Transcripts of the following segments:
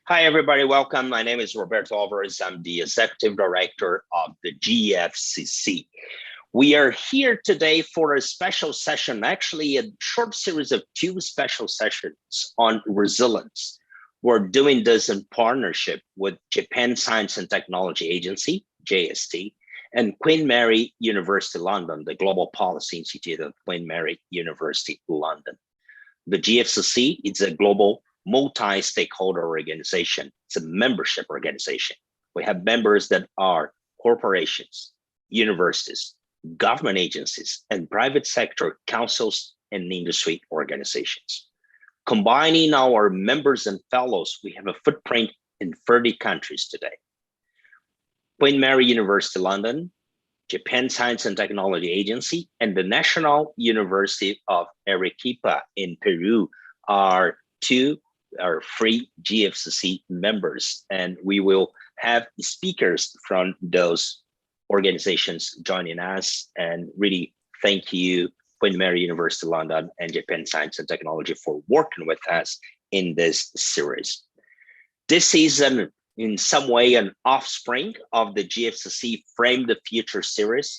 Hi, everybody. Welcome. My name is Roberto Alvarez. I'm the Executive Director of the GFCC. We are here today for a special session, actually a short series of two special sessions on resilience. We're doing this in partnership with Japan Science and Technology Agency, JST, and Queen Mary University London, the Global Policy Institute of Queen Mary University London. The GFCC is a global multi-stakeholder organization. It's a membership organization. We have members that are corporations, universities, government agencies, and private sector councils and industry organizations. Combining our members and fellows, we have a footprint in 30 countries today. Queen Mary University London, Japan Science and Technology Agency, and the National University of Arequipa in Peru are free GFCC members, and we will have speakers from those organizations joining us. And really thank you, Queen Mary University London and Japan Science and Technology, for working with us in this series. This is in some way an offspring of the GFCC Frame the Future series.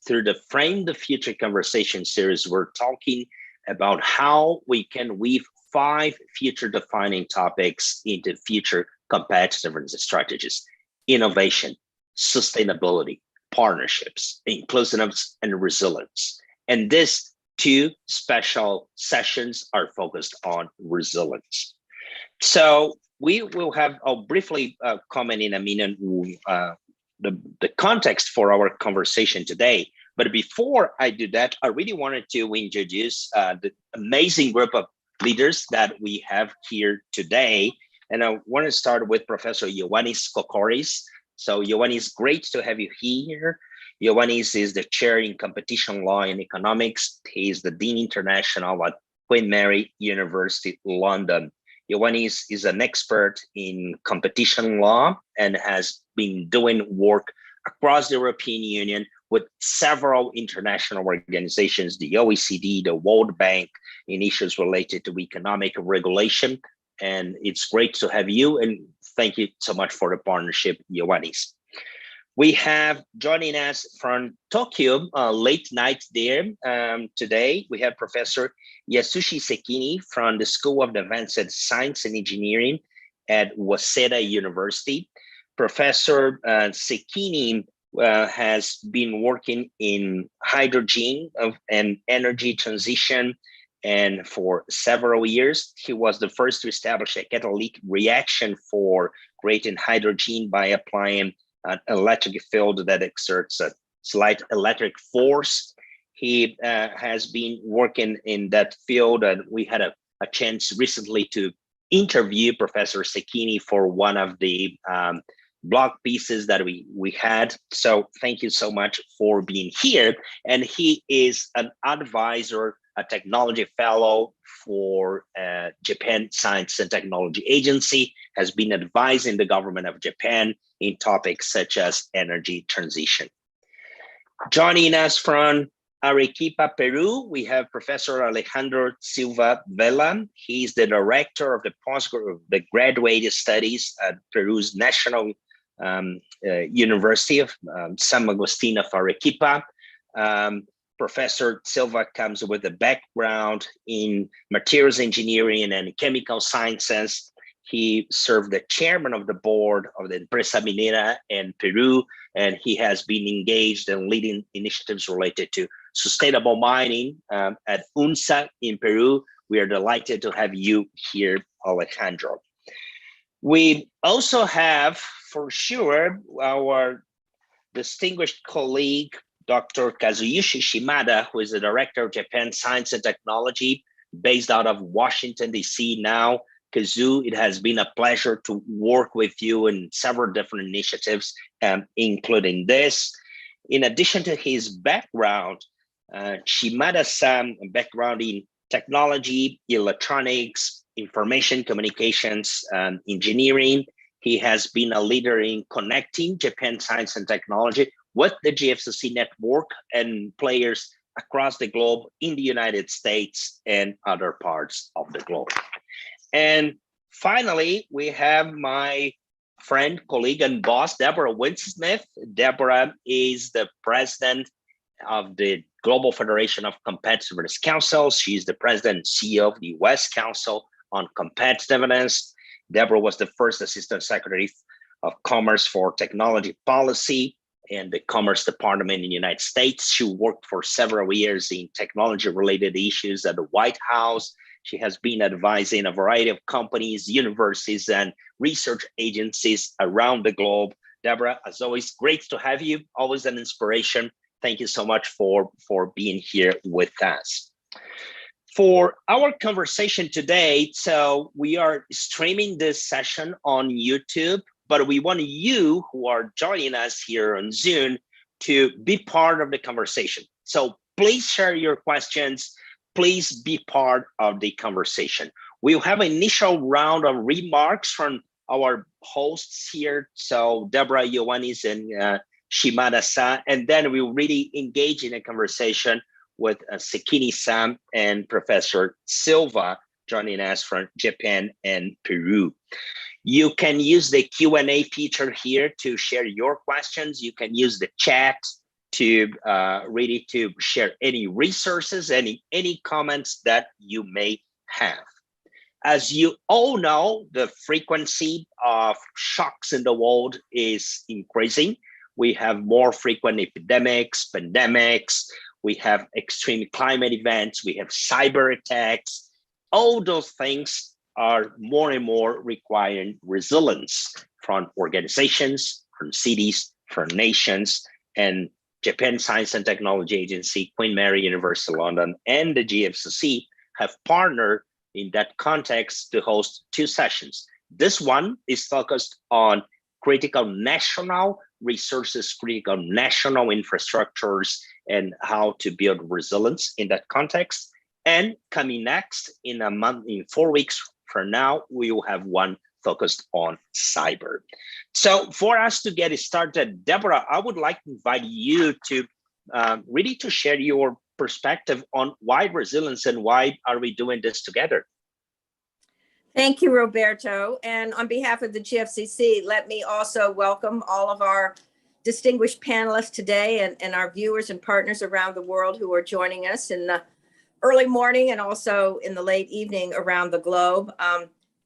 Through the Frame the Future conversation series, we're talking about how we can weave 5 future defining topics into future competitiveness strategies: innovation, sustainability, partnerships, inclusiveness, and resilience. And these 2 special sessions are focused on resilience. So we will have, I'll briefly comment in a minute the context for our conversation today. But before I do that, I really wanted to introduce the amazing group of leaders that we have here today. And I want to start with Professor Yuanis Kokoris. So Yuanis, great to have you here. Yuanis is the chair in competition law and economics. He is the Dean International at Queen Mary University London. Yuanis is an expert in competition law and has been doing work across the European Union with several international organizations, the OECD, the World Bank, in issues related to economic regulation. And it's great to have you, and thank you so much for the partnership, Yuanis. We have joining us from Tokyo, late night there today. We have Professor Yasushi Sekini from the School of Advanced Science and Engineering at Waseda University. Professor Sekini has been working in hydrogen and energy transition, and for several years, he was the first to establish a catalytic reaction for creating hydrogen by applying an electric field that exerts a slight electric force. He has been working in that field, and we had a chance recently to interview Professor Sekini for one of the blog pieces that we had. So thank you so much for being here. And he is an advisor, a technology fellow for Japan Science and Technology Agency, has been advising the government of Japan in topics such as energy transition. Joining us from Arequipa, Peru, we have Professor Alejandro Silva Vela. He's the director of the graduate studies at Peru's National University of San Agustin of Arequipa. Professor Silva comes with a background in materials engineering and chemical sciences. He served the chairman of the board of the Empresa Minera in Peru, and he has been engaged in leading initiatives related to sustainable mining at UNSA in Peru. We are delighted to have you here, Alejandro. We also have, for sure, our distinguished colleague, Dr. Kazuyushi Shimada, who is the director of Japan Science and Technology, based out of Washington, D.C. now. Kazu, it has been a pleasure to work with you in several different initiatives, including this. In addition to his background, Shimada-san background in technology, electronics, information communications, engineering. He has been a leader in connecting Japan Science and Technology with the GFCC network and players across the globe in the United States and other parts of the globe. And Finally, we have my friend, colleague, and boss, Deborah Winsmith. Deborah is the president of the Global Federation of Competitiveness Councils. She's the president and CEO of the U.S. Council on Competitiveness. Deborah was the first Assistant Secretary of Commerce for Technology Policy in the Commerce Department in the United States. She worked for several years in technology-related issues at the White House. She has been advising a variety of companies, universities, and research agencies around the globe. Deborah, as always, great to have you. Always an inspiration. Thank you so much for being here with us. For our conversation today, so we are streaming this session on YouTube, but we want you who are joining us here on Zoom to be part of the conversation. So please share your questions. Please be part of the conversation. We'll have an initial round of remarks from our hosts here. So Deborah, Yuanis, and Shimada-san, and then we'll really engage in a conversation with Sekini-san and Professor Silva joining us from Japan and Peru. You can use the Q&A feature here to share your questions. You can use the chat to really to share any resources, any comments that you may have. As you all know, the frequency of shocks in the world is increasing. We have more frequent epidemics, pandemics, we have extreme climate events, we have cyber attacks. All those things are more and more requiring resilience from organizations, from cities, from nations, and Japan Science and Technology Agency, Queen Mary University London, and the GFCC have partnered in that context to host 2 sessions. This one is focused on critical national resources, critical national infrastructures, and how to build resilience in that context. And coming next in a month, in 4 weeks from now, we will have one focused on cyber. So for us to get started, Deborah, I would like to invite you to really to share your perspective on why resilience and why are we doing this together? Thank you, Roberto. And on behalf of the GFCC, let me also welcome all of our distinguished panelists today and our viewers and partners around the world who are joining us in the early morning and also in the late evening around the globe.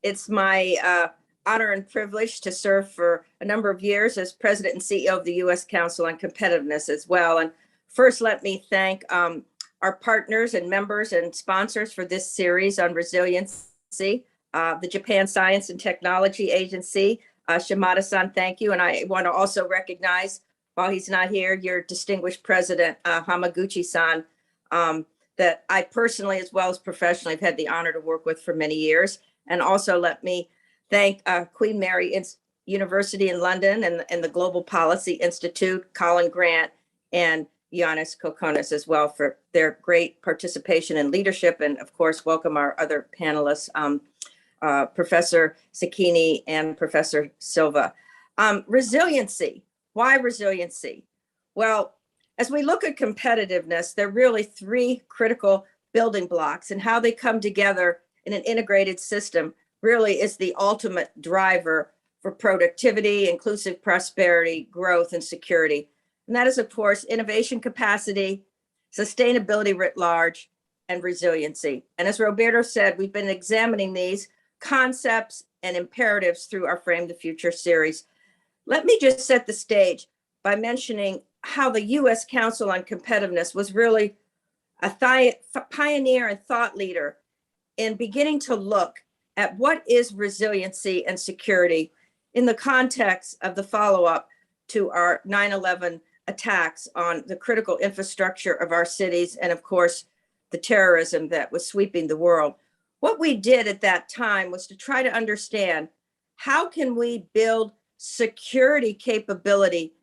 It's my honor and privilege to serve for a number of years as President and CEO of the U.S. Council on Competitiveness as well. And first, let me thank our partners and members and sponsors for this series on resiliency. The Japan Science and Technology Agency, Shimada-san, thank you. And I want to also recognize, while he's not here, your distinguished president, Hamaguchi-san, that I personally, as well as professionally, have had the honor to work with for many years. And also let me thank Queen Mary University in London and the Global Policy Institute, Colin Grant, and Yuanis Kokoris as well for their great participation and leadership. And of course, welcome our other panelists, Professor Sekini and Professor Silva. Resiliency. Why resiliency? Well, as we look at competitiveness, there are really 3 critical building blocks, and how they come together in an integrated system really is the ultimate driver for productivity, inclusive prosperity, growth, and security. And that is, of course, innovation capacity, sustainability writ large, and resiliency. And as Roberto said, we've been examining these concepts and imperatives through our Frame the Future series. Let me just set the stage by mentioning how the U.S. Council on Competitiveness was really a pioneer and thought leader in beginning to look at what is resiliency and security in the context of the follow-up to our 9/11 attacks on the critical infrastructure of our cities, and of course, the terrorism that was sweeping the world. What we did at that time was to try to understand, how can we build security capability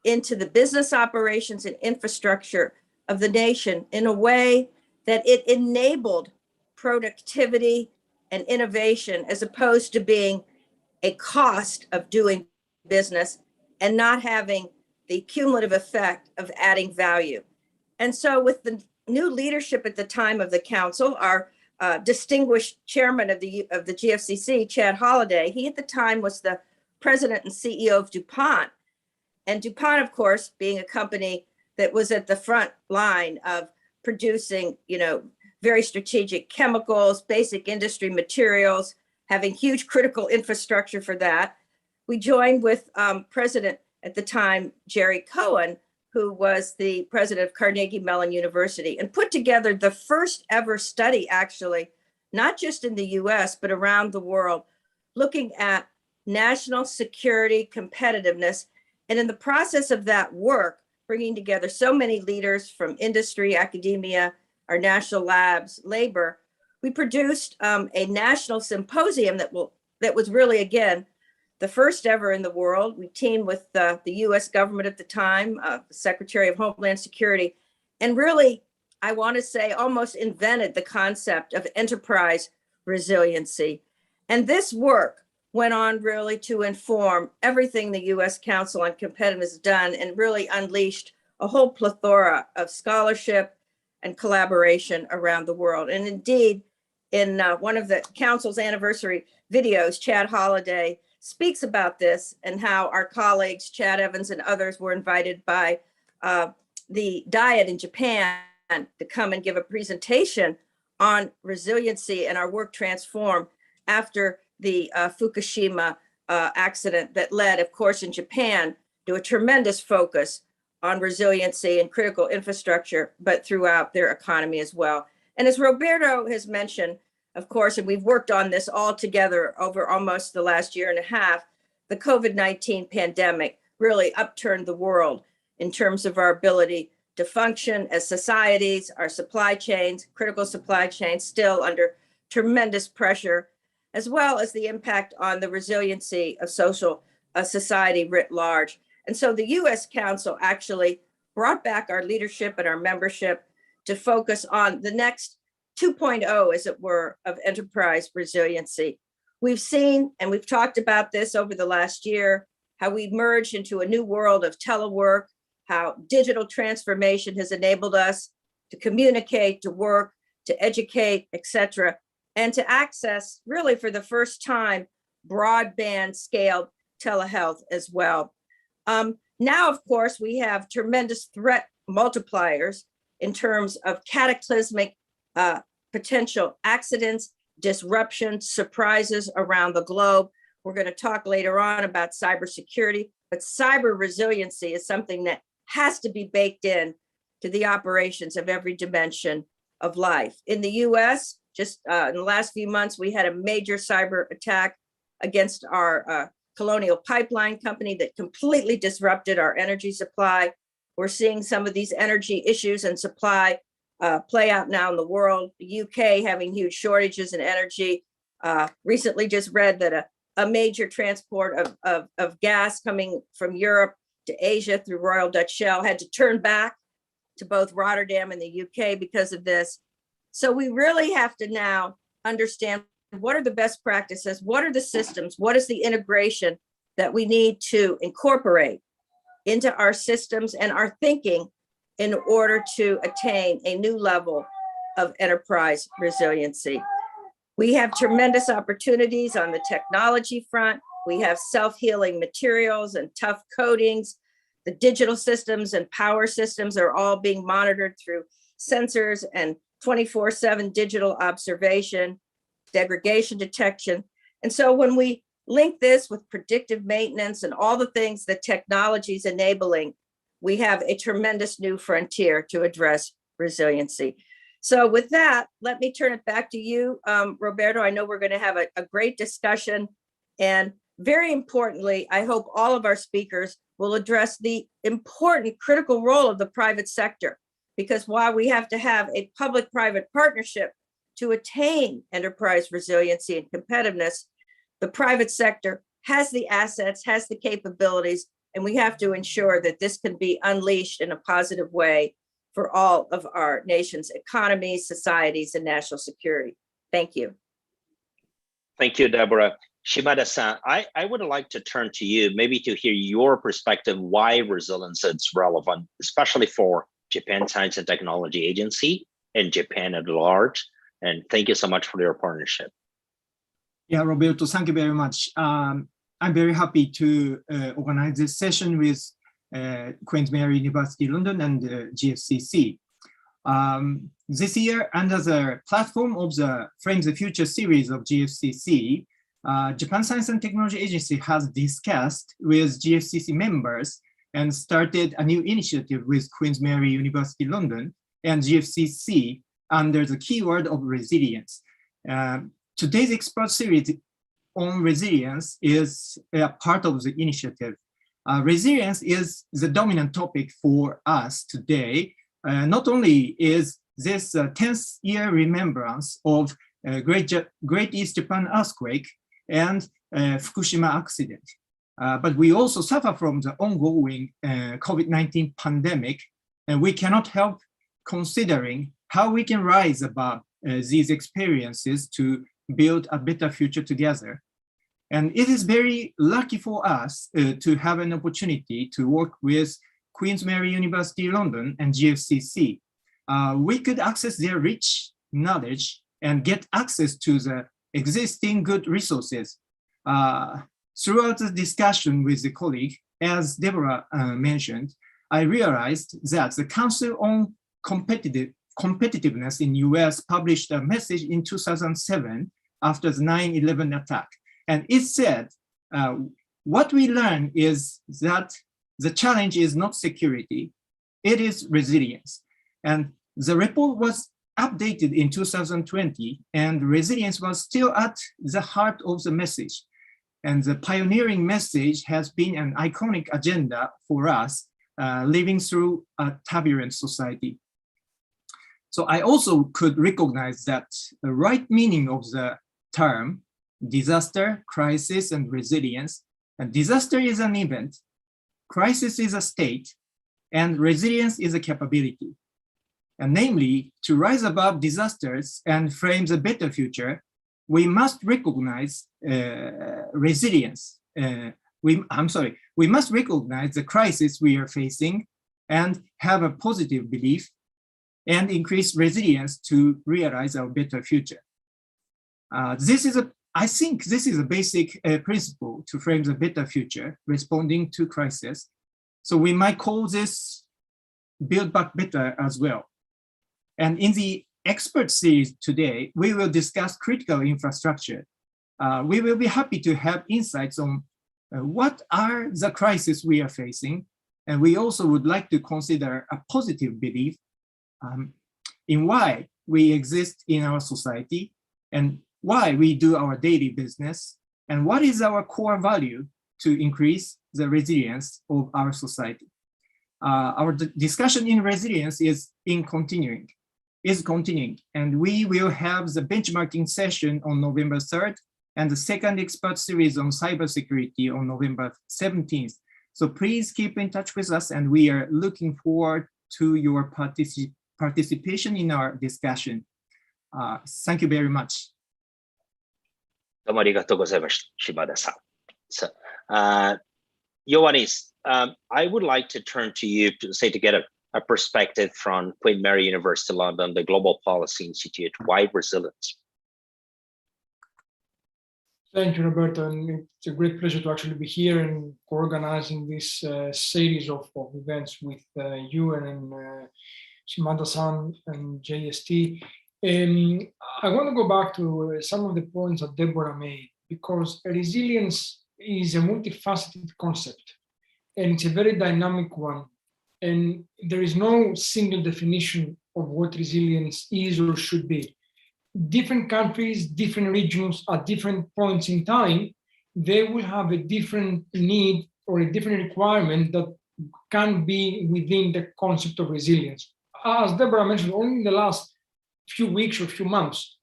into the business operations and infrastructure of the nation in a way that it enabled productivity and innovation, as opposed to being a cost of doing business and not having the cumulative effect of adding value. And so with the new leadership at the time of the council, our distinguished chairman of the GFCC, Chad Holliday. He at the time was the president and CEO of DuPont. And DuPont, of course, being a company that was at the front line of producing, very strategic chemicals, basic industry materials, having huge critical infrastructure for that. We joined with President at the time, Jerry Cohen, who was the president of Carnegie Mellon University, and put together the first ever study, actually, not just in the US, but around the world, looking at national security competitiveness. And in the process of that work, bringing together so many leaders from industry, academia, our national labs, labor, we produced a national symposium that was really, again, the first ever in the world. We teamed with the US government at the time, the Secretary of Homeland Security, and really, I want to say, almost invented the concept of enterprise resiliency. And this work went on really to inform everything the US Council on Competitiveness has done, and really unleashed a whole plethora of scholarship and collaboration around the world. And indeed, in one of the council's anniversary videos, Chad Holliday speaks about this and how our colleagues, Chad Evans and others, were invited by the Diet in Japan to come and give a presentation on resiliency and our work transform after the Fukushima accident that led, of course, in Japan to a tremendous focus on resiliency and critical infrastructure, but throughout their economy as well. And as Roberto has mentioned, of course, and we've worked on this all together over almost the last year and a half, the COVID-19 pandemic really upturned the world in terms of our ability to function as societies, our supply chains, critical supply chains, still under tremendous pressure, as well as the impact on the resiliency of society writ large. And so the US Council actually brought back our leadership and our membership to focus on the next 2.0, as it were, of enterprise resiliency. We've seen, and we've talked about this over the last year, how we've merged into a new world of telework, how digital transformation has enabled us to communicate, to work, to educate, et cetera, and to access, really for the first time, broadband scaled telehealth as well. Now, of course, we have tremendous threat multipliers in terms of cataclysmic potential accidents, disruptions, surprises around the globe. We're going to talk later on about cybersecurity, but cyber resiliency is something that has to be baked in to the operations of every dimension of life. In the US, just in the last few months, we had a major cyber attack against our Colonial Pipeline company that completely disrupted our energy supply. We're seeing some of these energy issues and supply play out now in the world. The UK having huge shortages in energy. Recently just read that a major transport of gas coming from Europe to Asia through Royal Dutch Shell had to turn back to both Rotterdam and the UK because of this. So we really have to now understand what are the best practices, what are the systems, what is the integration that we need to incorporate into our systems and our thinking in order to attain a new level of enterprise resiliency. We have tremendous opportunities on the technology front. We have self-healing materials and tough coatings. The digital systems and power systems are all being monitored through sensors and 24/7 digital observation, degradation detection. And so when we link this with predictive maintenance and all the things that technology is enabling, we have a tremendous new frontier to address resiliency. So with that, let me turn it back to you, Roberto. I know we're going to have a great discussion. And very importantly, I hope all of our speakers will address the important critical role of the private sector, because while we have to have a public-private partnership to attain enterprise resiliency and competitiveness, the private sector has the assets, has the capabilities, and we have to ensure that this can be unleashed in a positive way for all of our nation's economies, societies, and national security. Thank you. Thank you, Deborah. Shimada-san, I would like to turn to you, maybe to hear your perspective, why resilience is relevant, especially for Japan Science and Technology Agency and Japan at large. And thank you so much for your partnership. Yeah, Roberto, thank you very much. I'm very happy to organize this session with Queen Mary University London and GFCC. This year, under the platform of the Frame the Future series of GFCC, Japan Science and Technology Agency has discussed with GFCC members and started a new initiative with Queen Mary University London and GFCC under the keyword of resilience. Today's expert series on resilience is a part of the initiative. Resilience is the dominant topic for us today. Not only is this 10th year remembrance of Great East Japan earthquake and Fukushima accident, but we also suffer from the ongoing COVID-19 pandemic, and we cannot help considering how we can rise above these experiences to build a better future together. And it is very lucky for us to have an opportunity to work with Queen Mary University London and GFCC. We could access their rich knowledge and get access to the existing good resources. Throughout the discussion with the colleague, as Deborah mentioned, I realized that the Council on Competitiveness in US published a message in 2007 after the 9/11 attack. And it said, what we learn is that the challenge is not security, it is resilience. And the report was updated in 2020, and resilience was still at the heart of the message. And the pioneering message has been an iconic agenda for us, living through a turbulent society. So I also could recognize that the right meaning of the term disaster, crisis, and resilience. And disaster is an event, crisis is a state, and resilience is a capability. And namely, to rise above disasters and frame a better future, we must recognize resilience. We must recognize the crisis we are facing and have a positive belief and increase resilience to realize our better future. I think this is a basic principle to frame the better future, responding to crisis. So we might call this Build Back Better as well. And in the expert series today, we will discuss critical infrastructure. We will be happy to have insights on what are the crises we are facing. And we also would like to consider a positive belief in why we exist in our society and why we do our daily business, and what is our core value to increase the resilience of our society. Our discussion in resilience is continuing, and we will have the benchmarking session on November 3rd and the second expert series on cybersecurity on November 17th. So please keep in touch with us, and we are looking forward to your participation in our discussion. Thank you very much. どうもありがとうございました、柴田さん。So, Yuanis, I would like to turn to you to get a perspective from Queen Mary University London, the Global Policy Institute. Why resilience? Thank you, Roberto, and it's a great pleasure to actually be here and organizing this series of events with you and Shimada-san and JST. I want to go back to some of the points that Deborah made, because resilience is a multifaceted concept and it's a very dynamic one. And there is no single definition of what resilience is or should be. Different countries, different regions at different points in time, they will have a different need or a different requirement that can be within the concept of resilience. As Deborah mentioned, only in the last few weeks or few months,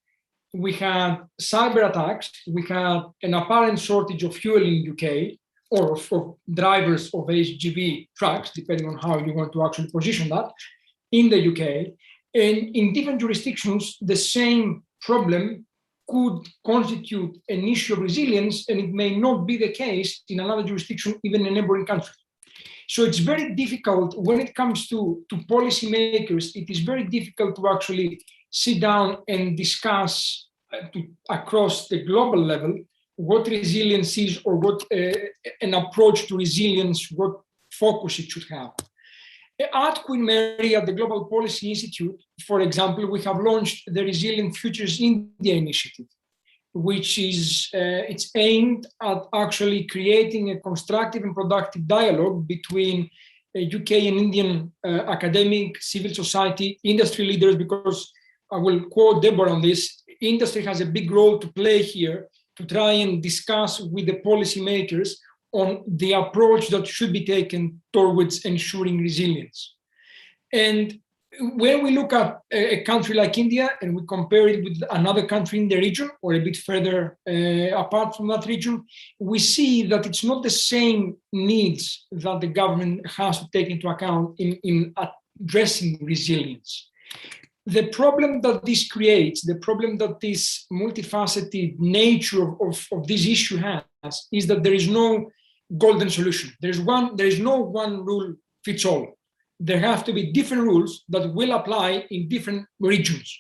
we had cyber attacks, we had an apparent shortage of fuel in UK, or for drivers of HGV trucks, depending on how you want to actually position that, in the UK. And in different jurisdictions, the same problem could constitute an issue of resilience, and it may not be the case in another jurisdiction, even in a neighboring country. So it's very difficult when it comes to policymakers, it is very difficult to actually sit down and discuss across the global level what resilience is, or what an approach to resilience, what focus it should have. At Queen Mary, at the Global Policy Institute, for example, we have launched the Resilient Futures India initiative, which is it's aimed at actually creating a constructive and productive dialogue between UK and Indian academic, civil society, industry leaders, because I will quote Deborah on this, industry has a big role to play here to try and discuss with the policymakers on the approach that should be taken towards ensuring resilience. And when we look at a country like India and we compare it with another country in the region or a bit further apart from that region, we see that it's not the same needs that the government has to take into account in addressing resilience. The problem that this creates, the problem that this multifaceted nature of this issue has, is that there is no golden solution. There is no one rule fits all. There have to be different rules that will apply in different regions.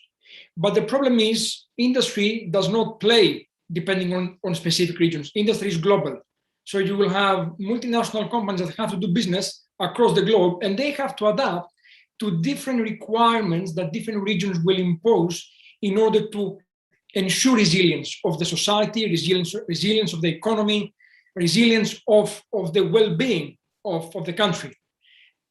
But the problem is industry does not play depending on specific regions. Industry is global. So you will have multinational companies that have to do business across the globe, and they have to adapt to different requirements that different regions will impose in order to ensure resilience of the society, resilience of the economy, resilience of the well-being of the country.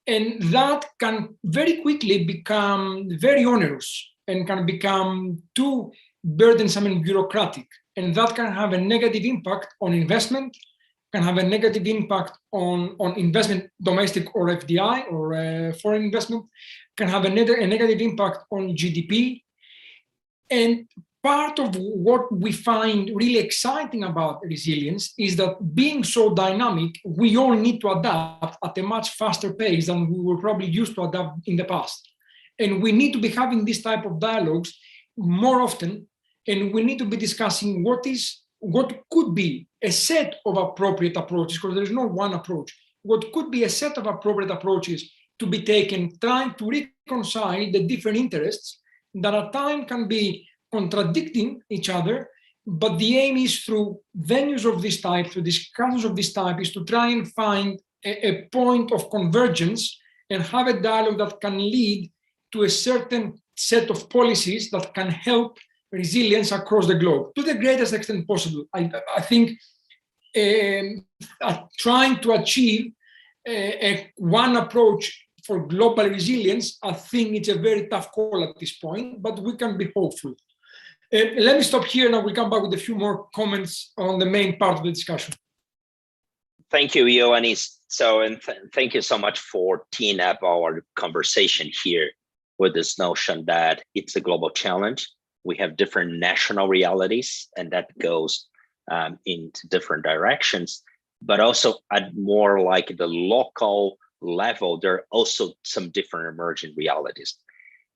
And that can very quickly become very onerous and can become too burdensome and bureaucratic. And that can have a negative impact on investment, can have a negative impact on investment, domestic or FDI or foreign investment, can have a negative impact on GDP. And part of what we find really exciting about resilience is that being so dynamic, we all need to adapt at a much faster pace than we were probably used to adapt in the past. And we need to be having this type of dialogues more often, and we need to be discussing what could be a set of appropriate approaches, because there is no one approach. What could be a set of appropriate approaches to be taken, trying to reconcile the different interests that at times can be contradicting each other, but the aim is through venues of this type, through discussions of this type, is to try and find a point of convergence and have a dialogue that can lead to a certain set of policies that can help resilience across the globe to the greatest extent possible. I think trying to achieve one approach for global resilience, I think it's a very tough call at this point, but we can be hopeful. Let me stop here and I will come back with a few more comments on the main part of the discussion. Thank you, Yuanis. Thank you so much for teeing up our conversation here with this notion that it's a global challenge. We have different national realities, and that goes into different directions, but also at more like the local level, there are also some different emerging realities.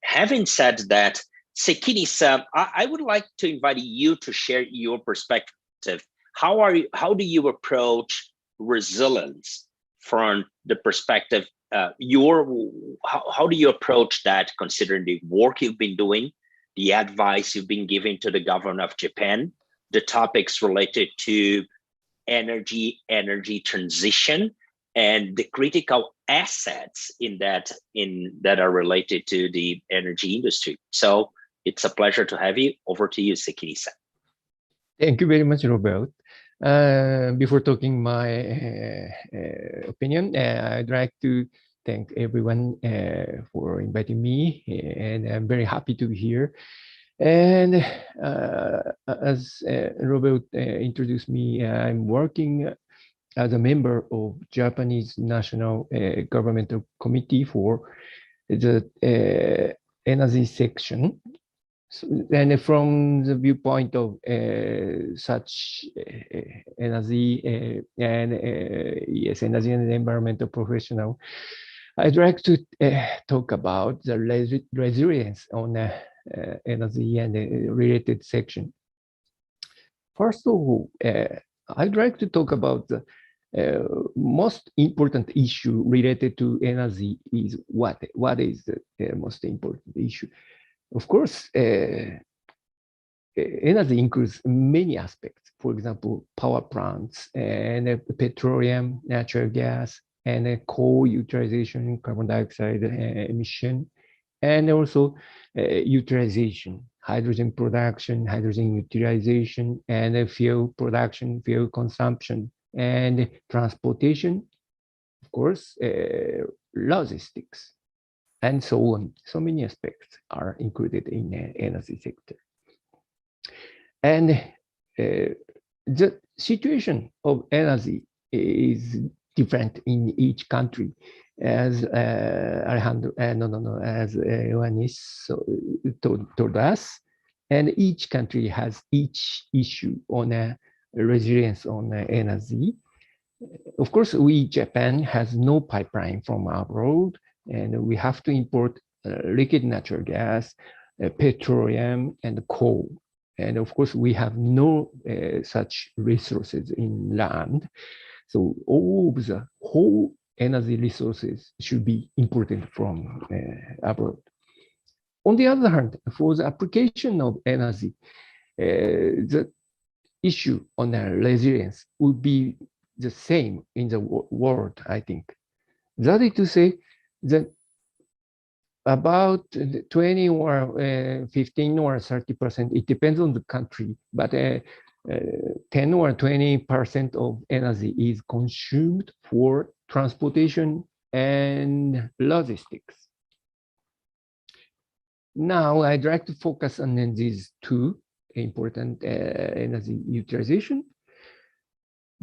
Having said that, Sekinis, I would like to invite you to share your perspective. How do you approach resilience from the perspective, how do you approach that considering the work you've been doing, the advice you've been giving to the government of Japan, the topics related to energy transition, and the critical assets that are related to the energy industry. So it's a pleasure to have you. Over to you, Sekinis. Thank you very much, Robert. Before talking my opinion, I'd like to thank everyone for inviting me, and I'm very happy to be here. And as Robert introduced me, I'm working as a member of Japanese National Governmental Committee for the energy section. So, and from the viewpoint of such energy yes, energy and environmental professional, I'd like to talk about the resilience on energy and related section. First of all, I'd like to talk about the most important issue related to energy is what is the most important issue. Of course, energy includes many aspects. For example, power plants and petroleum, natural gas, and coal utilization, carbon dioxide emission, and also utilization, hydrogen production, hydrogen utilization, and fuel production, fuel consumption, and transportation, of course, logistics, and so on. So many aspects are included in the energy sector. And the situation of energy is different in each country, as Alejandro, as Yuanis told us. And each country has each issue on resilience on energy. Of course, Japan has no pipeline from abroad, and we have to import liquid natural gas, petroleum, and coal. And of course, we have no such resources in land. So all of the whole energy resources should be imported from abroad. On the other hand, for the application of energy, the issue on resilience would be the same in the world, I think. That is to say that about 20 or 15 or 30%, it depends on the country, but 10 or 20% of energy is consumed for transportation and logistics. Now, I'd like to focus on these two important energy utilization.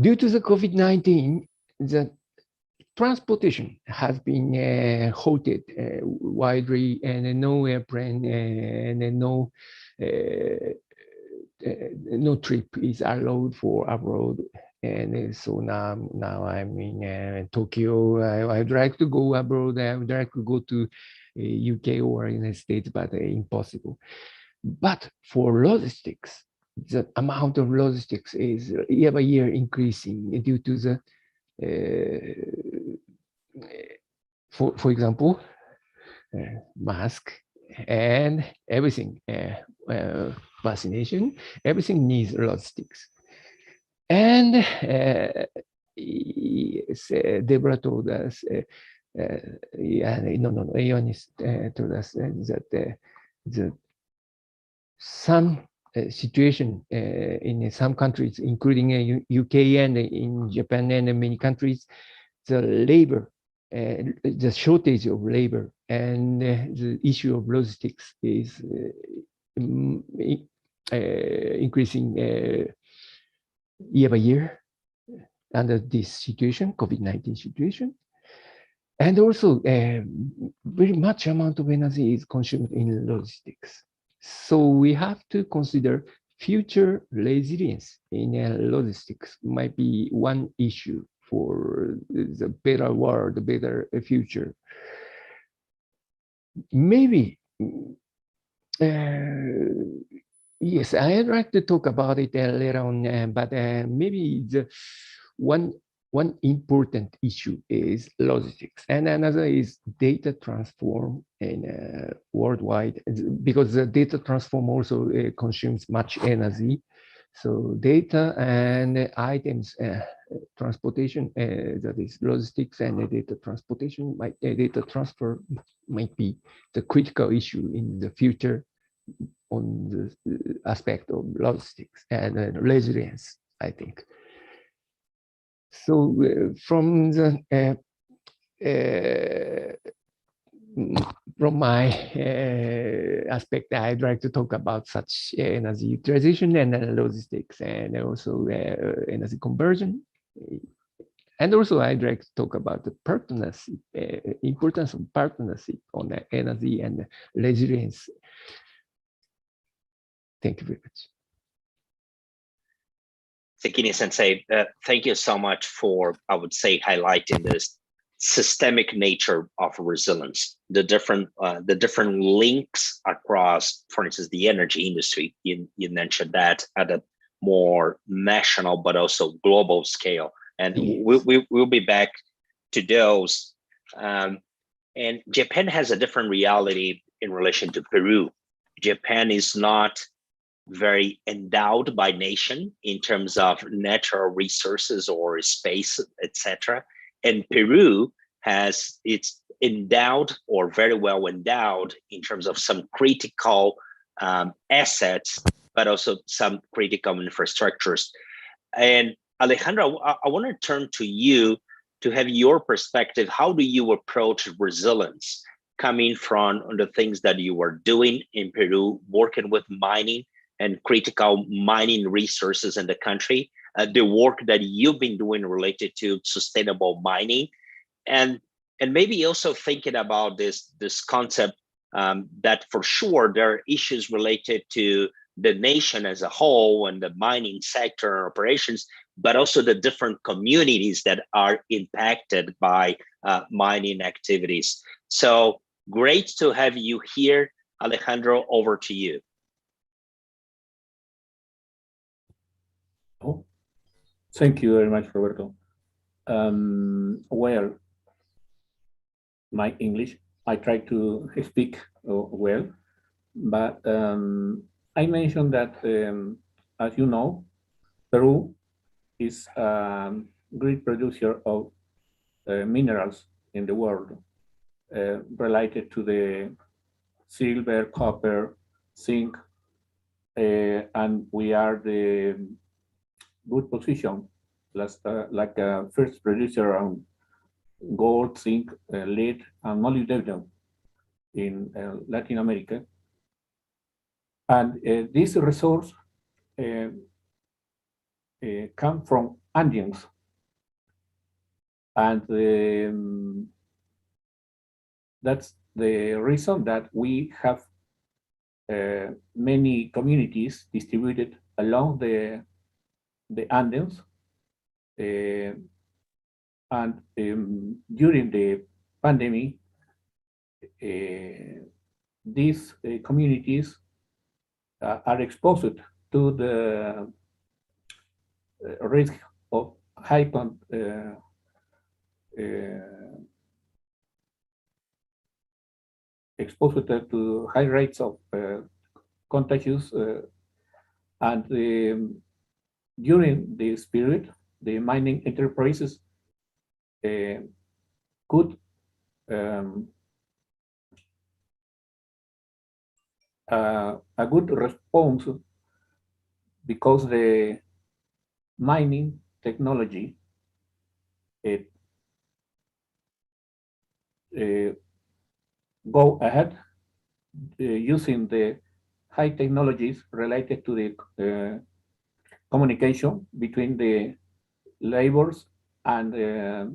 Due to the COVID-19, the transportation has been halted widely, and no airplane and no trip is allowed for abroad. And so now I'm in Tokyo. I'd like to go abroad. I would like to go to UK or United States, but impossible. But for logistics, the amount of logistics is year by year increasing due to the for example, mask and everything, vaccination, everything needs logistics. And Deborah told us, Yuanis told us that some situation in some countries, including UK and in Japan and many countries, the labor, the shortage of labor and the issue of logistics is increasing year by year under this situation, COVID-19 situation. And also very much amount of energy is consumed in logistics. So we have to consider future resilience in logistics might be one issue for the better world, the better future. Maybe, yes, I'd like to talk about it later on, but maybe the one important issue is logistics, and another is data transform in worldwide, because the data transform also consumes much energy. So data and items transportation, that is logistics and data transportation, data transfer might be the critical issue in the future on the aspect of logistics and resilience, I think. So from my aspect, I'd like to talk about such energy utilization and logistics, and also energy conversion. And also I'd like to talk about the partnership, importance of partnership on the energy and resilience. Thank you very much. Sekine-sensei, thank you so much for, I would say, highlighting this systemic nature of resilience, the different links across, for instance, the energy industry. You mentioned that at a more national but also global scale, and we'll be back to those. And Japan has a different reality in relation to Peru. Japan is not very endowed by nation in terms of natural resources or space, etc. And Peru has it's endowed or very well endowed in terms of some critical assets, but also some critical infrastructures. And Alejandro, I want to turn to you to have your perspective. How do you approach resilience coming from the things that you were doing in Peru, working with mining and critical mining resources in the country, the work that you've been doing related to sustainable mining, and maybe also thinking about this concept that for sure there are issues related to the nation as a whole and the mining sector and operations, but also the different communities that are impacted by mining activities. So great to have you here. Alejandro, over to you. Oh, thank you very much, Roberto. Well, my English, I try to speak well, but I mentioned that, as you know, Peru is a great producer of minerals in the world related to the silver, copper, zinc, and we are the good position, like a first producer on gold, zinc, lead, and molybdenum in Latin America. And this resource come from Andeans. And that's the reason that we have many communities distributed along the Andes. And during the pandemic, these communities are exposed to the risk of high exposed to high rates of contagious, and during this period, the mining enterprises could a good response because the mining technology go ahead using the high technologies related to the communication between the laborers and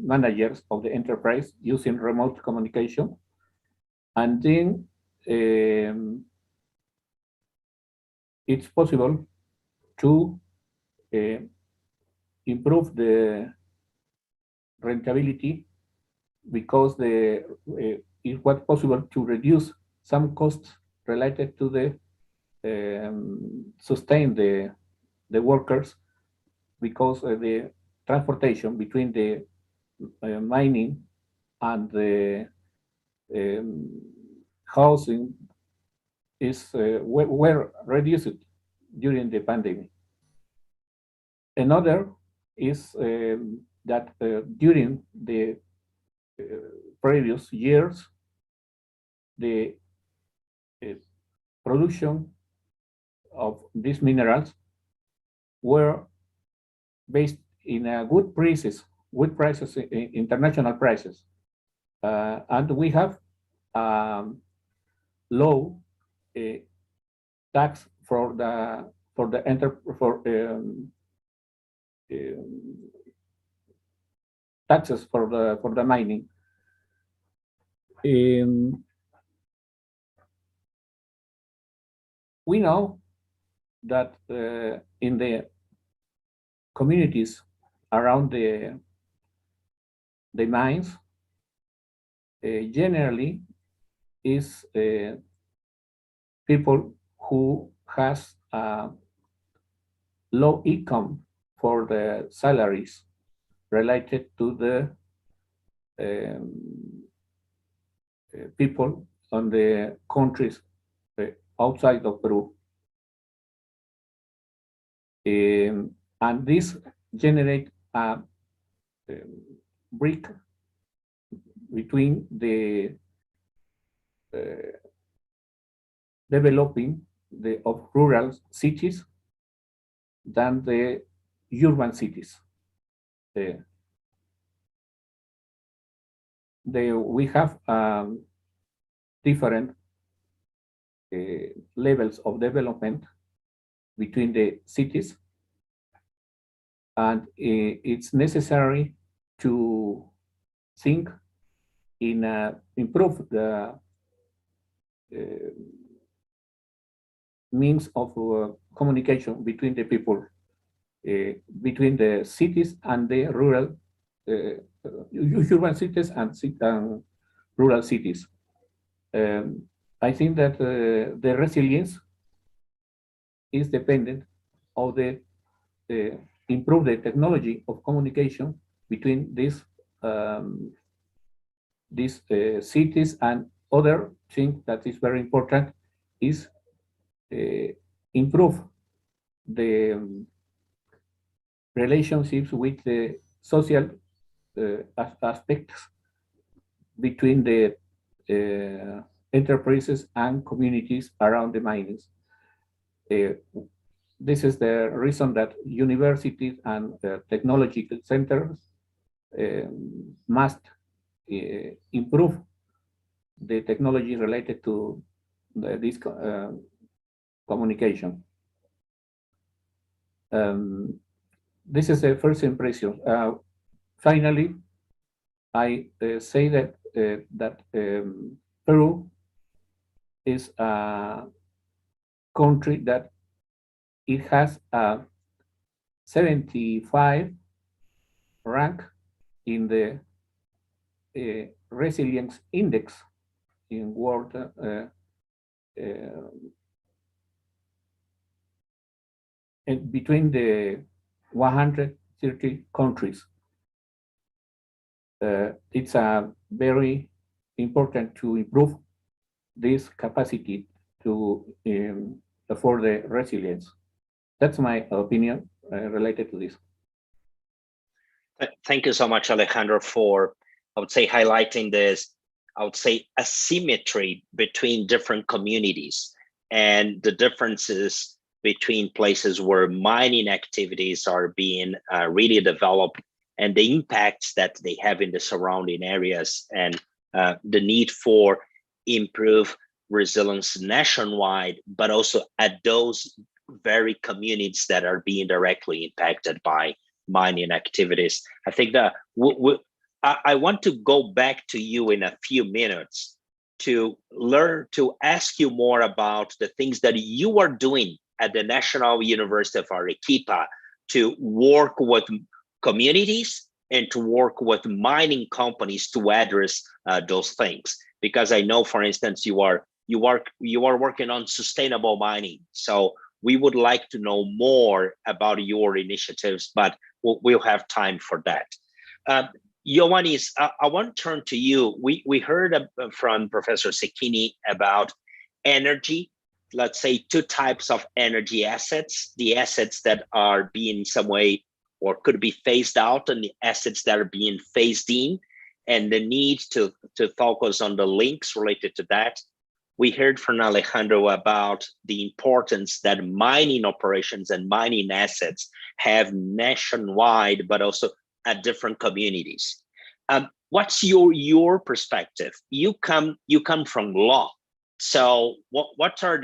managers of the enterprise using remote communication. And then it's possible to improve the rentability because it was possible to reduce some costs related to the sustain the workers, because the transportation between the mining and the housing is were reduced during the pandemic. Another is that during the previous years, the production of these minerals were based in good prices, international prices, and we have low tax for taxes for the mining. We know that in the communities around the mines, generally is people who has low income for the salaries related to the people on the countries outside of Peru. And this generate a break between the developing of rural cities than the urban cities. We have different levels of development between the cities, and it's necessary to think in improve the means of communication between the people, between the cities and the rural, urban cities and rural cities. I think that the resilience is dependent of the improve the technology of communication between these cities, and other thing that is very important is improve the relationships with the social aspects between the enterprises and communities around the mines. This is the reason that universities and technological centers must improve the technology related to this communication. This is the first impression. Finally, I say that Peru is a country that it has a 75 rank in the resilience index in world and between the 130 countries. It's very important to improve this capacity to for the resilience. That's my opinion related to this. Thank you so much, Alejandro, for, I would say, highlighting this, I would say, asymmetry between different communities and the differences between places where mining activities are being really developed and the impacts that they have in the surrounding areas, and the need for improved resilience nationwide, but also at those very communities that are being directly impacted by mining activities. I think that I want to go back to you in a few minutes to ask you more about the things that you are doing at the National University of Arequipa to work with communities and to work with mining companies to address those things. Because I know, for instance, you are working on sustainable mining. So we would like to know more about your initiatives, but we'll have time for that. Yuanis, I want to turn to you. We heard from Professor Cecchini about energy, let's say two types of energy assets, the assets that are being some way or could be phased out and the assets that are being phased in, and the need to focus on the links related to that. We heard from Alejandro about the importance that mining operations and mining assets have nationwide, but also at different communities. What's your perspective? You come from law, so what are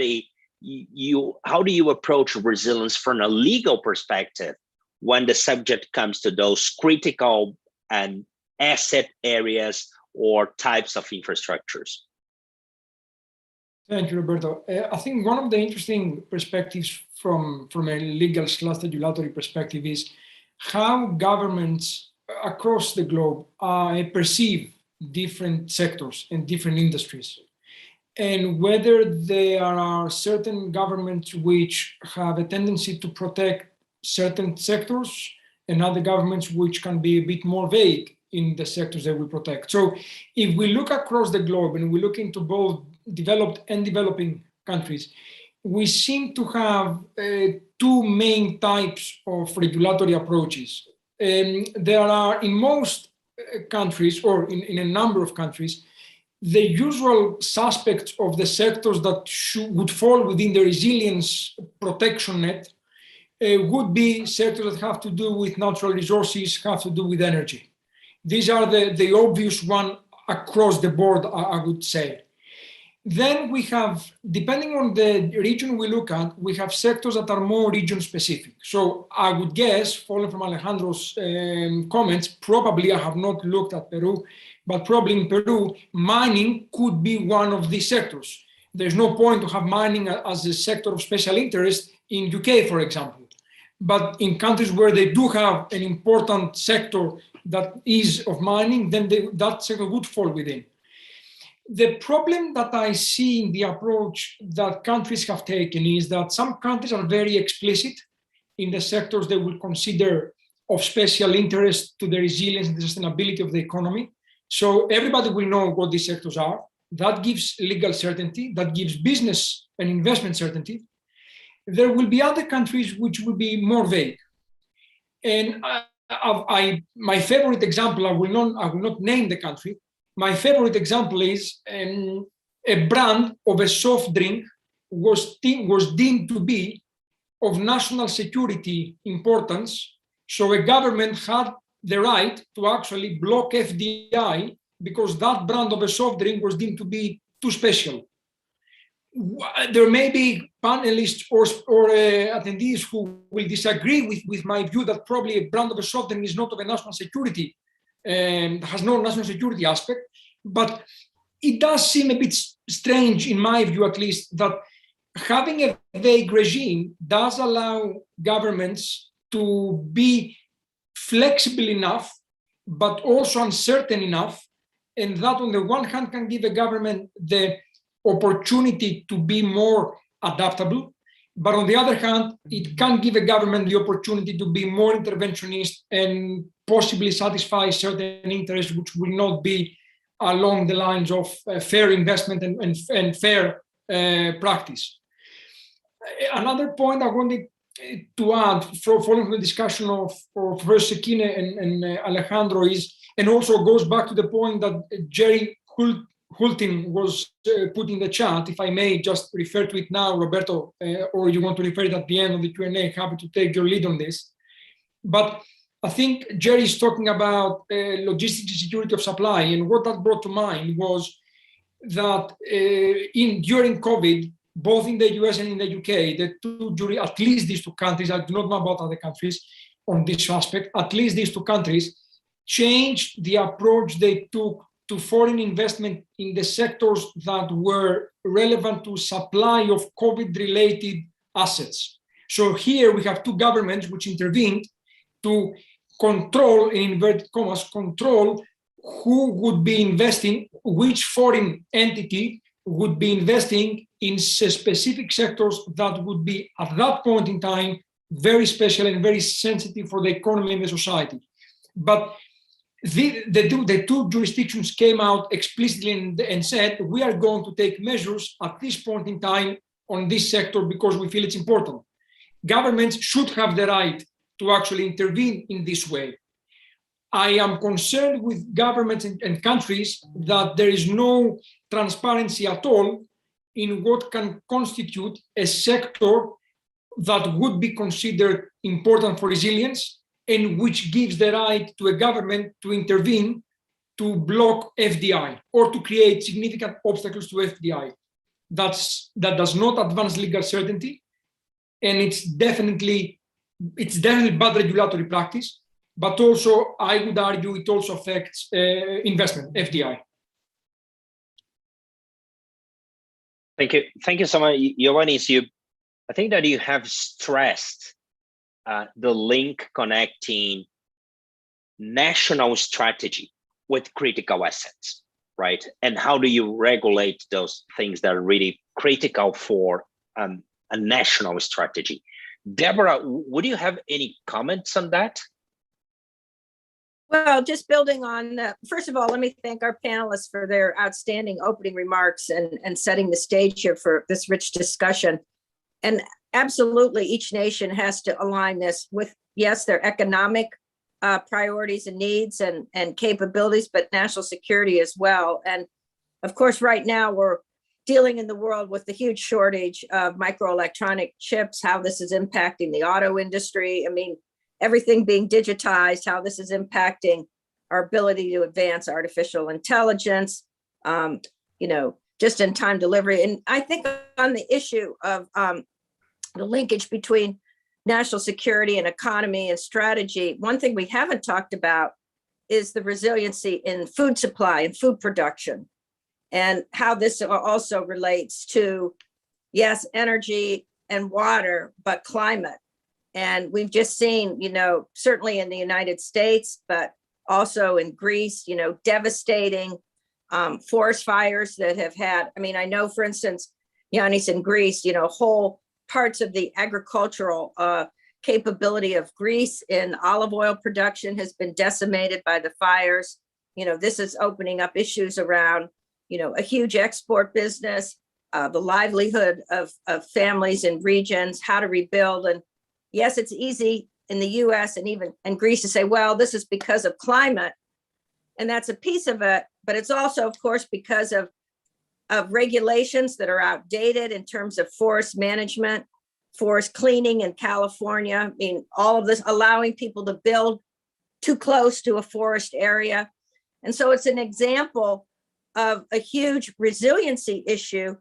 how do you approach resilience from a legal perspective when the subject comes to those critical and asset areas or types of infrastructures? Thank you, Roberto. I think one of the interesting perspectives from a legal/regulatory perspective is how governments across the globe perceive different sectors and different industries, and whether there are certain governments which have a tendency to protect certain sectors and other governments which can be a bit more vague in the sectors that we protect. So if we look across the globe and we look into both developed and developing countries, we seem to have two main types of regulatory approaches. There are, in most countries, or in a number of countries, the usual suspects of the sectors that would fall within the resilience protection net would be sectors that have to do with natural resources, have to do with energy. These are the obvious one across the board, I would say. Then we have, depending on the region we look at, we have sectors that are more region specific. So I would guess, following from Alejandro's comments, probably I have not looked at Peru, but probably in Peru, mining could be one of these sectors. There's no point to have mining as a sector of special interest in UK, for example. But in countries where they do have an important sector that is of mining, then that sector would fall within. The problem that I see in the approach that countries have taken is that some countries are very explicit in the sectors they will consider of special interest to the resilience and the sustainability of the economy. So everybody will know what these sectors are. That gives legal certainty, that gives business and investment certainty. There will be other countries which will be more vague. And my favorite example, I will not name the country. My favorite example is a brand of a soft drink was deemed to be of national security importance. So a government had the right to actually block FDI because that brand of a soft drink was deemed to be too special. There may be panelists or attendees who will disagree with my view that probably a brand of a soft drink is not of a national security, has no national security aspect, but it does seem a bit strange, in my view at least, that having a vague regime does allow governments to be flexible enough, but also uncertain enough, and that on the one hand can give a government the opportunity to be more adaptable, but on the other hand, it can give a government the opportunity to be more interventionist and possibly satisfy certain interests which will not be along the lines of fair investment and fair practice. Another point I wanted to add, following the discussion of Professor Sekine and Alejandro, is, and also goes back to the point that Jerry Hultin was put in the chat. If I may just refer to it now, Roberto, or you want to refer it at the end of the Q&A, happy to take your lead on this. But I think Jerry is talking about logistics and security of supply, and what that brought to mind was that during COVID, both in the US and in the UK, at least these two countries, I do not know about other countries on this aspect, at least these two countries changed the approach they took to foreign investment in the sectors that were relevant to supply of COVID-related assets. So here we have two governments which intervened to control, in inverted commas, control who would be investing, which foreign entity would be investing in specific sectors that would be, at that point in time, very special and very sensitive for the economy and the society. But the two jurisdictions came out explicitly and said, we are going to take measures at this point in time on this sector because we feel it's important. Governments should have the right to actually intervene in this way. I am concerned with governments and countries that there is no transparency at all in what can constitute a sector that would be considered important for resilience and which gives the right to a government to intervene to block FDI or to create significant obstacles to FDI. That does not advance legal certainty, and it's definitely bad regulatory practice, but also I would argue it also affects investment, FDI. Thank you so much, Yuanis. I think that you have stressed the link connecting national strategy with critical assets, right? And how do you regulate those things that are really critical for a national strategy? Deborah, would you have any comments on that? Well, just building on, first of all, let me thank our panelists for their outstanding opening remarks and setting the stage here for this rich discussion. And absolutely, each nation has to align this with, yes, their economic priorities and needs and capabilities, but national security as well. And of course, right now we're dealing in the world with the huge shortage of microelectronic chips, how this is impacting the auto industry. I mean, everything being digitized, how this is impacting our ability to advance artificial intelligence, just in time delivery. And I think on the issue of the linkage between national security and economy and strategy, one thing we haven't talked about is the resiliency in food supply and food production, and how this also relates to, yes, energy and water, but climate. And we've just seen, certainly in the United States, but also in Greece, devastating forest fires that have had, I know, for instance, Yuanis in Greece, whole parts of the agricultural capability of Greece in olive oil production has been decimated by the fires. This is opening up issues around, a huge export business, the livelihood of families and regions, how to rebuild. And yes, it's easy in the US and even in Greece to say, well, this is because of climate. And that's a piece of it, but it's also, of course, because of regulations that are outdated in terms of forest management, forest cleaning in California. All of this allowing people to build too close to a forest area. And so it's an example of a huge resiliency issue,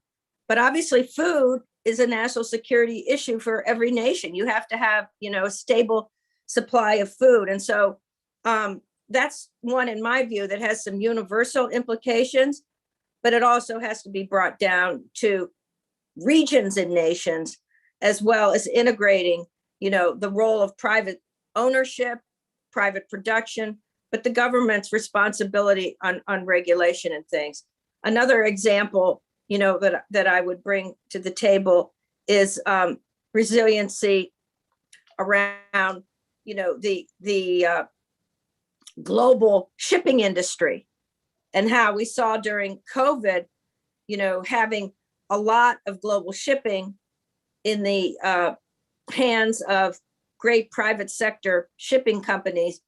but obviously food is a national security issue for every nation. You have to have, a stable supply of food. And so that's one, in my view, that has some universal implications, but it also has to be brought down to regions and nations, as well as integrating, the role of private ownership, private production, but the government's responsibility on regulation and things. Another example, that I would bring to the table is resiliency around, the global shipping industry, and how we saw during COVID, having a lot of global shipping in the hands of great private sector shipping companies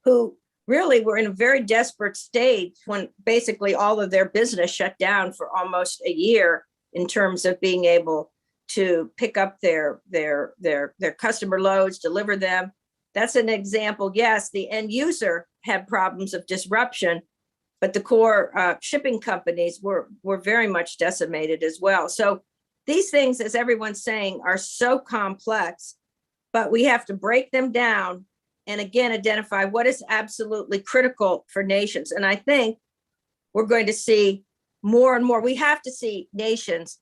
who really were in a very desperate state when basically all of their business shut down for almost a year in terms of being able to pick up their customer loads, deliver them. That's an example. Yes, the end user had problems of disruption, but the core shipping companies were very much decimated as well. So these things, as everyone's saying, are so complex, but we have to break them down and again, identify what is absolutely critical for nations. And I think we're going to see more and more. We have to see nations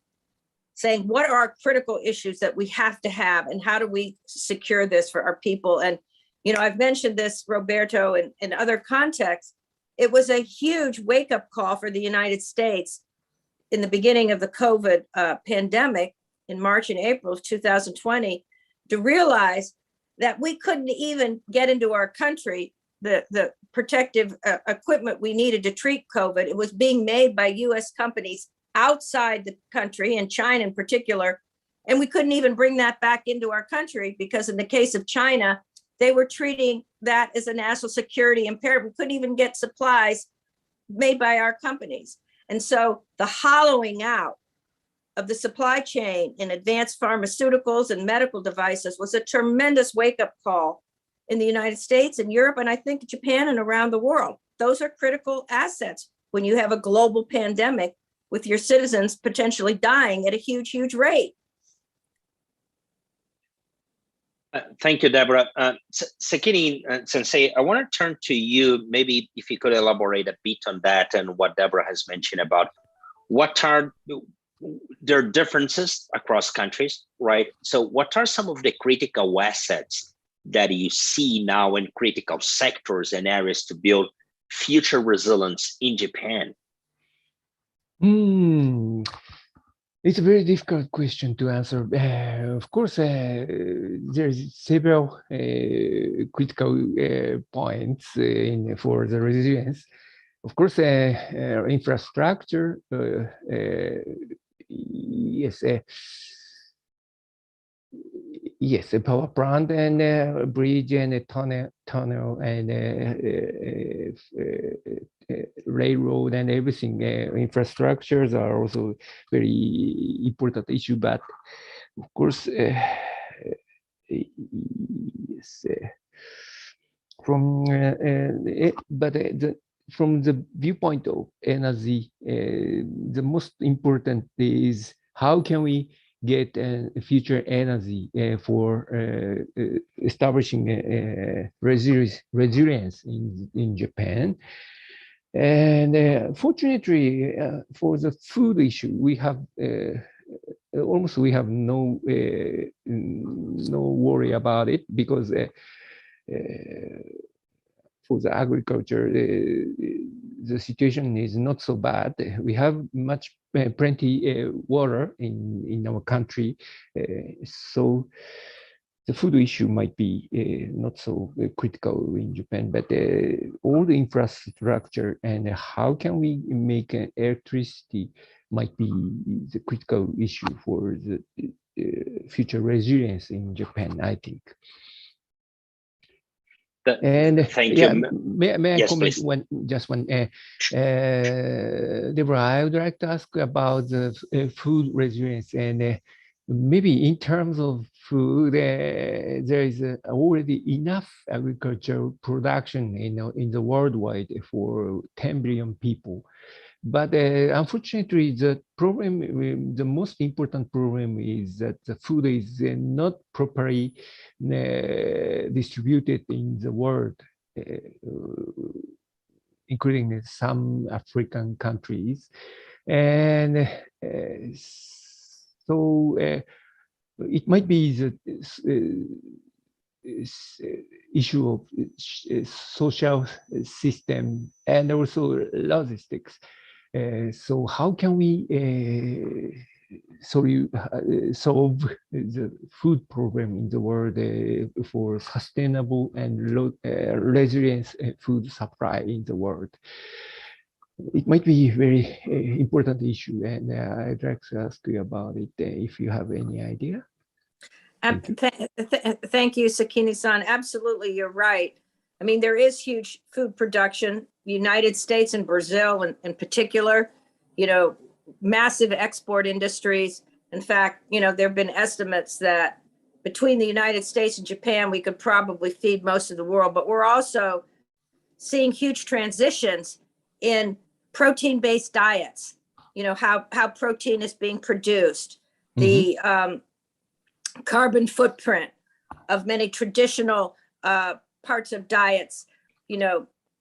saying, what are our critical issues that we have to have, and how do we secure this for our people? And, I've mentioned this, Roberto, in other contexts. It was a huge wake-up call for the United States in the beginning of the COVID pandemic in March and April of 2020 to realize that we couldn't even get into our country the protective equipment we needed to treat COVID. It was being made by US companies outside the country, and China in particular, and we couldn't even bring that back into our country because in the case of China, they were treating that as a national security imperative. We couldn't even get supplies made by our companies. And so the hollowing out of the supply chain in advanced pharmaceuticals and medical devices was a tremendous wake-up call in the United States and Europe, and I think Japan and around the world. Those are critical assets when you have a global pandemic with your citizens potentially dying at a huge, huge rate. Thank you, Deborah. Sakini Sensei, I want to turn to you. Maybe if you could elaborate a bit on that and what Deborah has mentioned about what are there are differences across countries, right? So what are some of the critical assets that you see now in critical sectors and areas to build future resilience in Japan? It's a very difficult question to answer. Of course, there's several critical points for the resilience. Of course, infrastructure, yes, yes, a power plant and a bridge and a tunnel and railroad and everything. Infrastructures are also very important issue, but of course, yes, from from the viewpoint of energy, the most important is how can we get future energy for establishing resilience in Japan. And fortunately, for the food issue, we have almost no worry about it, because for the agriculture, the situation is not so bad. We have plenty water in our country, so the food issue might be not so critical in Japan. But all the infrastructure and how can we make electricity might be the critical issue for the future resilience in Japan, I think. And thank yeah, you. May I Yes, comment please. one? Deborah, I would like to ask about the food resilience, and maybe in terms of food, there is already enough agricultural production in the worldwide for 10 billion people. But unfortunately, the problem, the most important problem is that the food is not properly distributed in the world, including some African countries. And so it might be the issue of social system and also logistics. So how can we solve the food problem in the world for sustainable and resilient food supply in the world? It might be a very important issue, and I'd like to ask you about it if you have any idea. Thank you, Sakini-san. Absolutely, you're right. I mean, there is huge food production. United States and Brazil in particular, massive export industries. In fact, there have been estimates that between the United States and Japan, we could probably feed most of the world. But we're also seeing huge transitions in protein-based diets, how protein is being produced, the carbon footprint of many traditional parts of diets.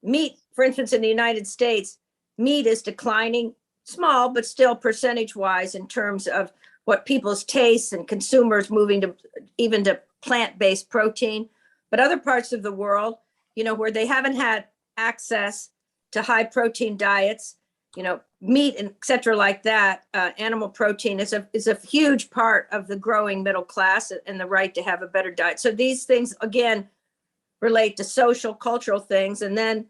Meat, for instance, in the United States, meat is declining, small, but still percentage-wise in terms of what people's tastes and consumers moving to even to plant-based protein. But other parts of the world, where they haven't had access to high protein diets, meat and et cetera like that, animal protein is a huge part of the growing middle class and the right to have a better diet. So these things, again, relate to social, cultural things. And then,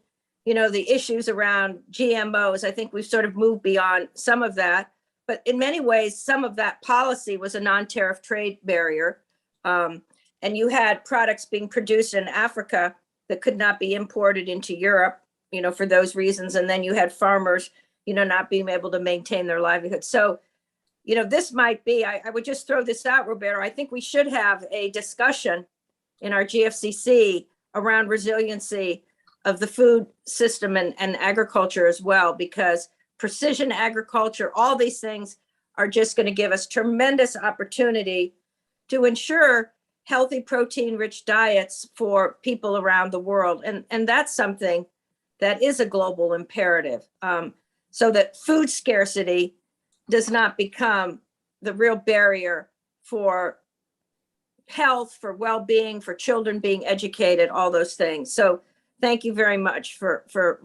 the issues around GMOs, I think we've sort of moved beyond some of that. But in many ways, some of that policy was a non-tariff trade barrier. And you had products being produced in Africa that could not be imported into Europe, for those reasons. And then you had farmers, not being able to maintain their livelihood. So, this might be, I would just throw this out, Roberto. I think we should have a discussion in our GFCC around resiliency of the food system and agriculture as well, because precision agriculture, all these things are just going to give us tremendous opportunity to ensure healthy protein-rich diets for people around the world. And that's something that is a global imperative, so that food scarcity does not become the real barrier for health, for well-being, for children being educated, all those things. So thank you very much for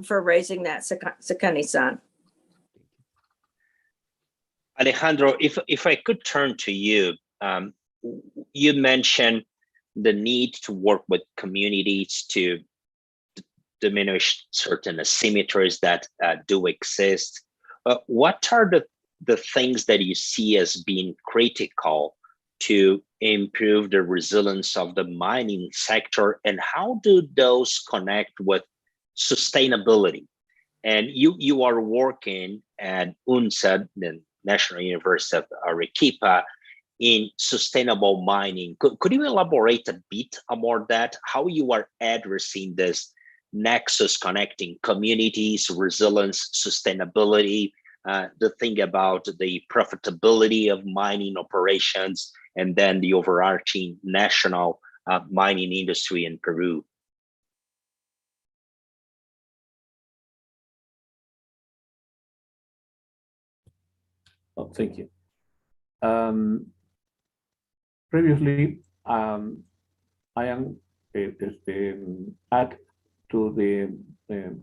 raising that, Sakani-san. Alejandro, if I could turn to you, you mentioned the need to work with communities to diminish certain asymmetries that do exist. What are the things that you see as being critical to improve the resilience of the mining sector, and how do those connect with sustainability? And you are working at UNSA, the National University of Arequipa, in sustainable mining. Could you elaborate a bit about that, how you are addressing this nexus connecting communities, resilience, sustainability, the thing about the profitability of mining operations, and then the overarching national mining industry in Peru? Oh, thank you. Previously, I am add to the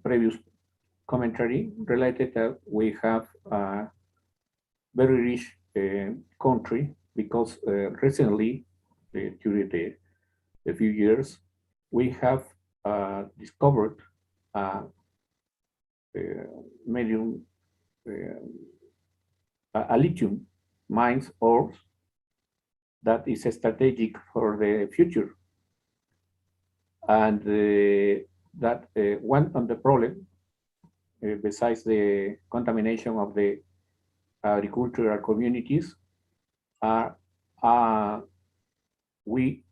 previous commentary related that we have a very rich country because recently, during a few years, we have discovered a lithium mines ores that is strategic for the future. And that one of the problem, besides the contamination of the agricultural communities, we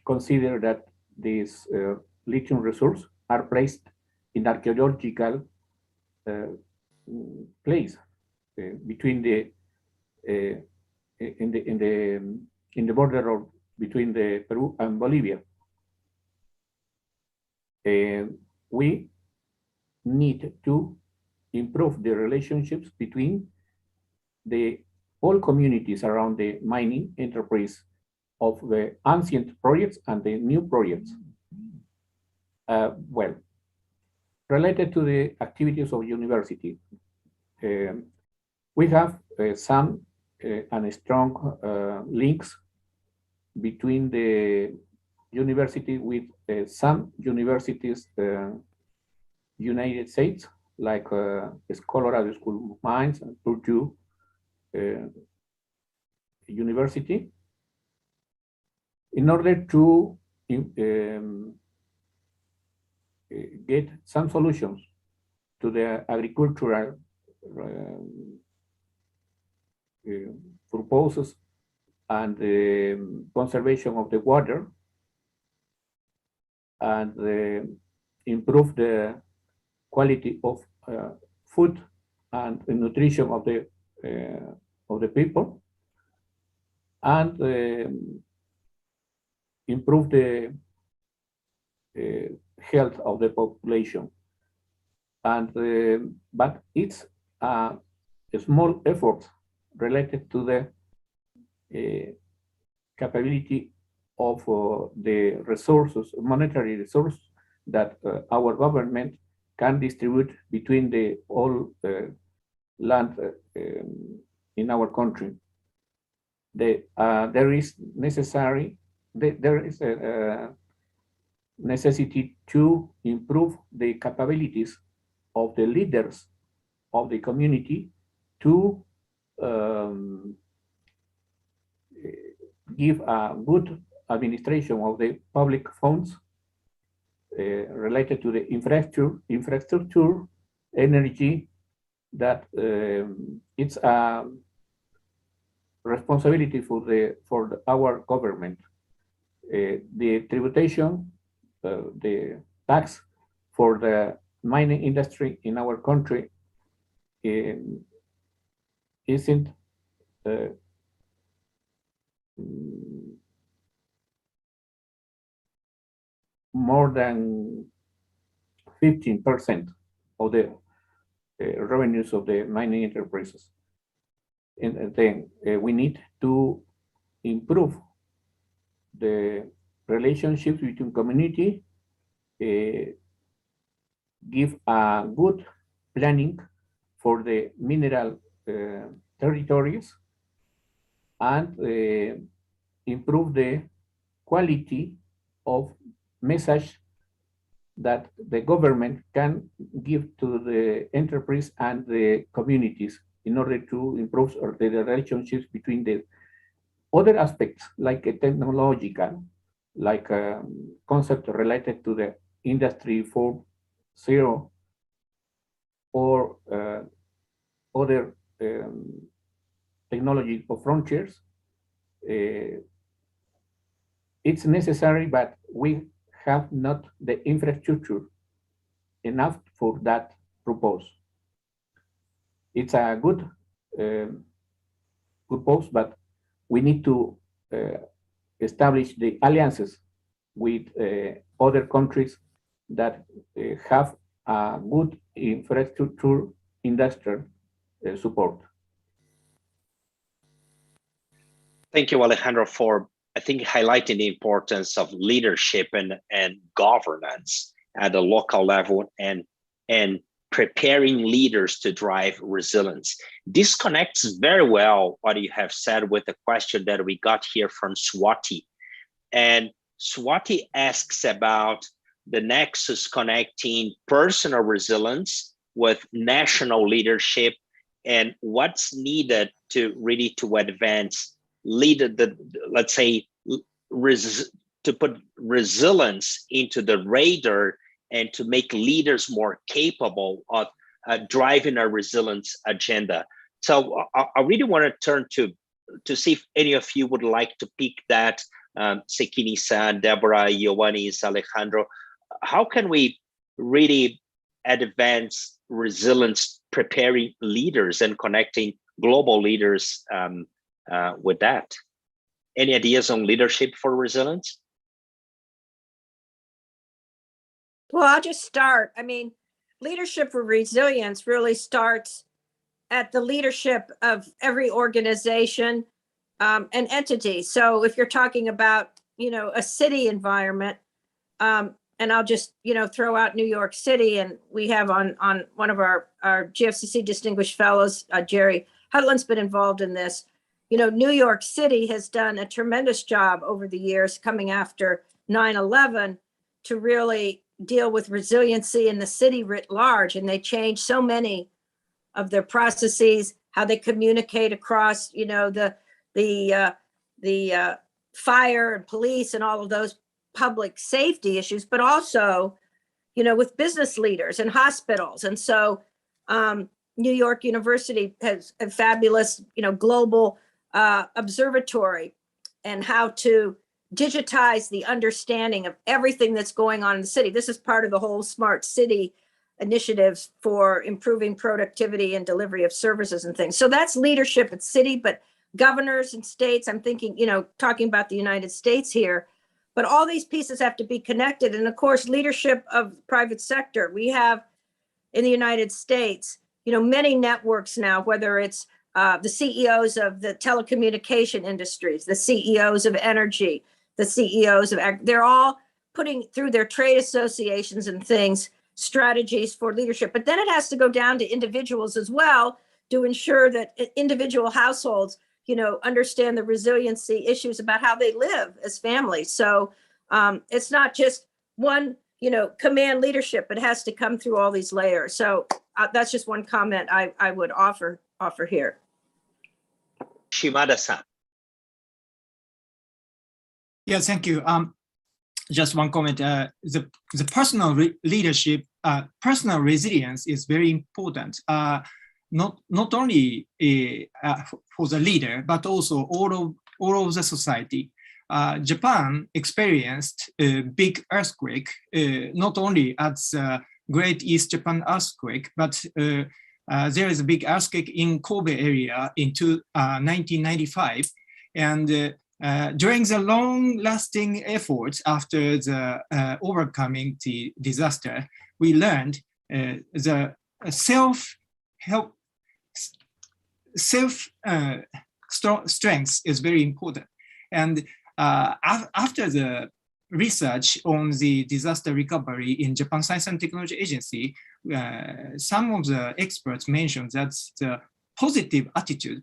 consider that these lithium resources are placed in archaeological place between the in the border of between the Peru and Bolivia. We need to improve the relationships between the all communities around the mining enterprise of the ancient projects and the new projects. Well, related to the activities of university, we have some and strong links between the university with some universities United States, like Colorado School of Mines and Purdue University, in order to get some solutions to the agricultural purposes and the conservation of the water, and improve the quality of food and the nutrition of the people, and improve the health of the population. And but it's a small effort related to the capability of the resources, monetary resources that our government can distribute between the all land in our country. There is a necessity to improve the capabilities of the leaders of the community to give a good administration of the public funds related to the infrastructure, energy, that it's a responsibility for our government. The tributation, the tax for the mining industry in our country isn't more than 15% of the revenues of the mining enterprises. And then we need to improve the relationships between community, give a good planning for the mineral territories and improve the quality of message that the government can give to the enterprise and the communities in order to improve the relationships between the other aspects, like a technological, like a concept related to the Industry 4.0 or other technology or frontiers. It's necessary, but we have not the infrastructure enough for that purpose. It's a good purpose, but we need to establish the alliances with other countries that have a good infrastructure industrial support. Thank you, Alejandro, for, I think, highlighting the importance of leadership and governance at the local level and preparing leaders to drive resilience. This connects very well what you have said with the question that we got here from Swati. And Swati asks about the nexus connecting personal resilience with national leadership and what's needed to really to advance let's say, to put resilience into the radar and to make leaders more capable of driving a resilience agenda. So I really want to turn to see if any of you would like to pick that, Sekini-san, Deborah, Yuanis, Alejandro. How can we really advance resilience, preparing leaders and connecting global leaders with that? Any ideas on leadership for resilience? Well, I'll just start. I mean, leadership for resilience really starts at the leadership of every organization and entity. So if you're talking about, a city environment, and I'll just, throw out New York City, and we have on one of our GFCC distinguished fellows, Jerry Hudlin's been involved in this. New York City has done a tremendous job over the years coming after 9/11 to really deal with resiliency in the city writ large. And they changed so many of their processes, how they communicate across, the fire and police and all of those public safety issues, but also, with business leaders and hospitals. And so New York University has a fabulous, global observatory and how to digitize the understanding of everything that's going on in the city. This is part of the whole smart city initiatives for improving productivity and delivery of services and things. So that's leadership at city, but governors and states, I'm thinking, talking about the United States here, but all these pieces have to be connected. And of course, leadership of private sector. We have in the United States, many networks now, whether it's the CEOs of the telecommunication industries, the CEOs of energy, the CEOs of, they're all putting through their trade associations and things, strategies for leadership. But then it has to go down to individuals as well to ensure that individual households, understand the resiliency issues about how they live as families. So it's not just one, command leadership. It has to come through all these layers. So that's just one comment I would offer here. Shimada-san. Yeah, thank you. Just one comment. The personal leadership, personal resilience is very important. Not only for the leader, but also all of the society. Japan experienced a big earthquake, not only at the Great East Japan earthquake, but there is a big earthquake in Kobe area in 1995. And during the long-lasting efforts after the overcoming the disaster, we learned the self-help, strength is very important. And after the research on the disaster recovery in Japan Science and Technology Agency, some of the experts mentioned that the positive attitude,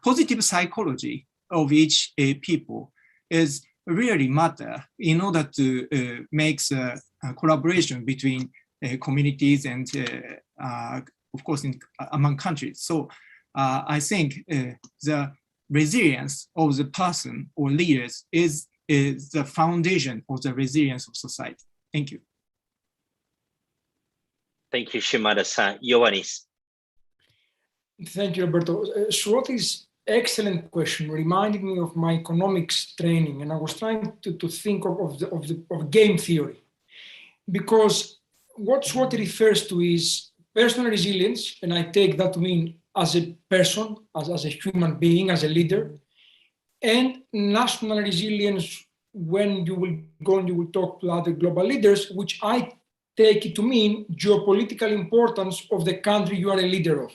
positive psychology of each people is really matter in order to make a collaboration between communities and of course among countries. So I think the resilience of the person or leaders is the foundation of the resilience of society. Thank you. Thank you, Shimada-san. Yuanis. Thank you, Roberto. Shruti's excellent question reminded me of my economics training, and I was trying to think of game theory, because what Shruti refers to is personal resilience, and I take that to mean as a person, as a human being, as a leader, and national resilience when you will go and you will talk to other global leaders, which I take it to mean geopolitical importance of the country you are a leader of.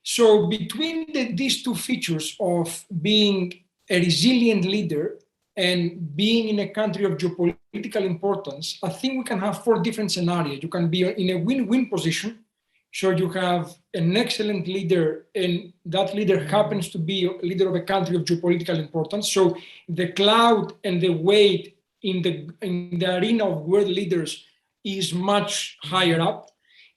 So between these two features of being a resilient leader and being in a country of geopolitical importance, I think we can have 4 different scenarios. You can be in a win-win position. So you have an excellent leader, and that leader happens to be a leader of a country of geopolitical importance. So the cloud and the weight in the arena of world leaders is much higher up.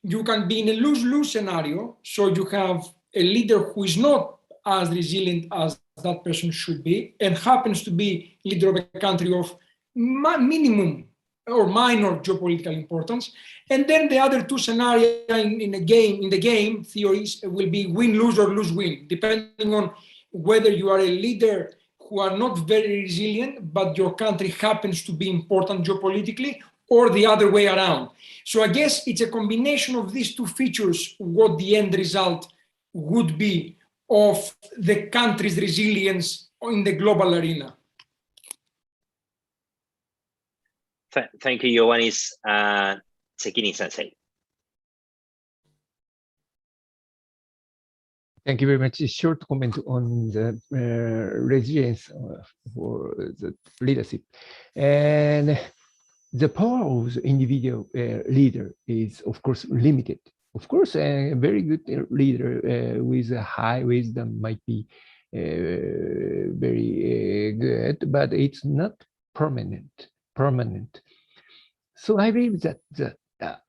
You can be in a lose-lose scenario. So you have a leader who is not as resilient as that person should be and happens to be leader of a country of minimum or minor geopolitical importance. And then the other 2 scenarios in the game theories will be win-lose or lose-win, depending on whether you are a leader who are not very resilient, but your country happens to be important geopolitically, or the other way around. So I guess it's a combination of these 2 features, what the end result would be of the country's resilience in the global arena. Thank you, Yuanis. Sekini-sensei. Thank you very much. A short comment on the resilience for the leadership. And the power of the individual leader is, of course, limited. Of course, a very good leader with a high wisdom might be very good, but it's not permanent. So I believe that the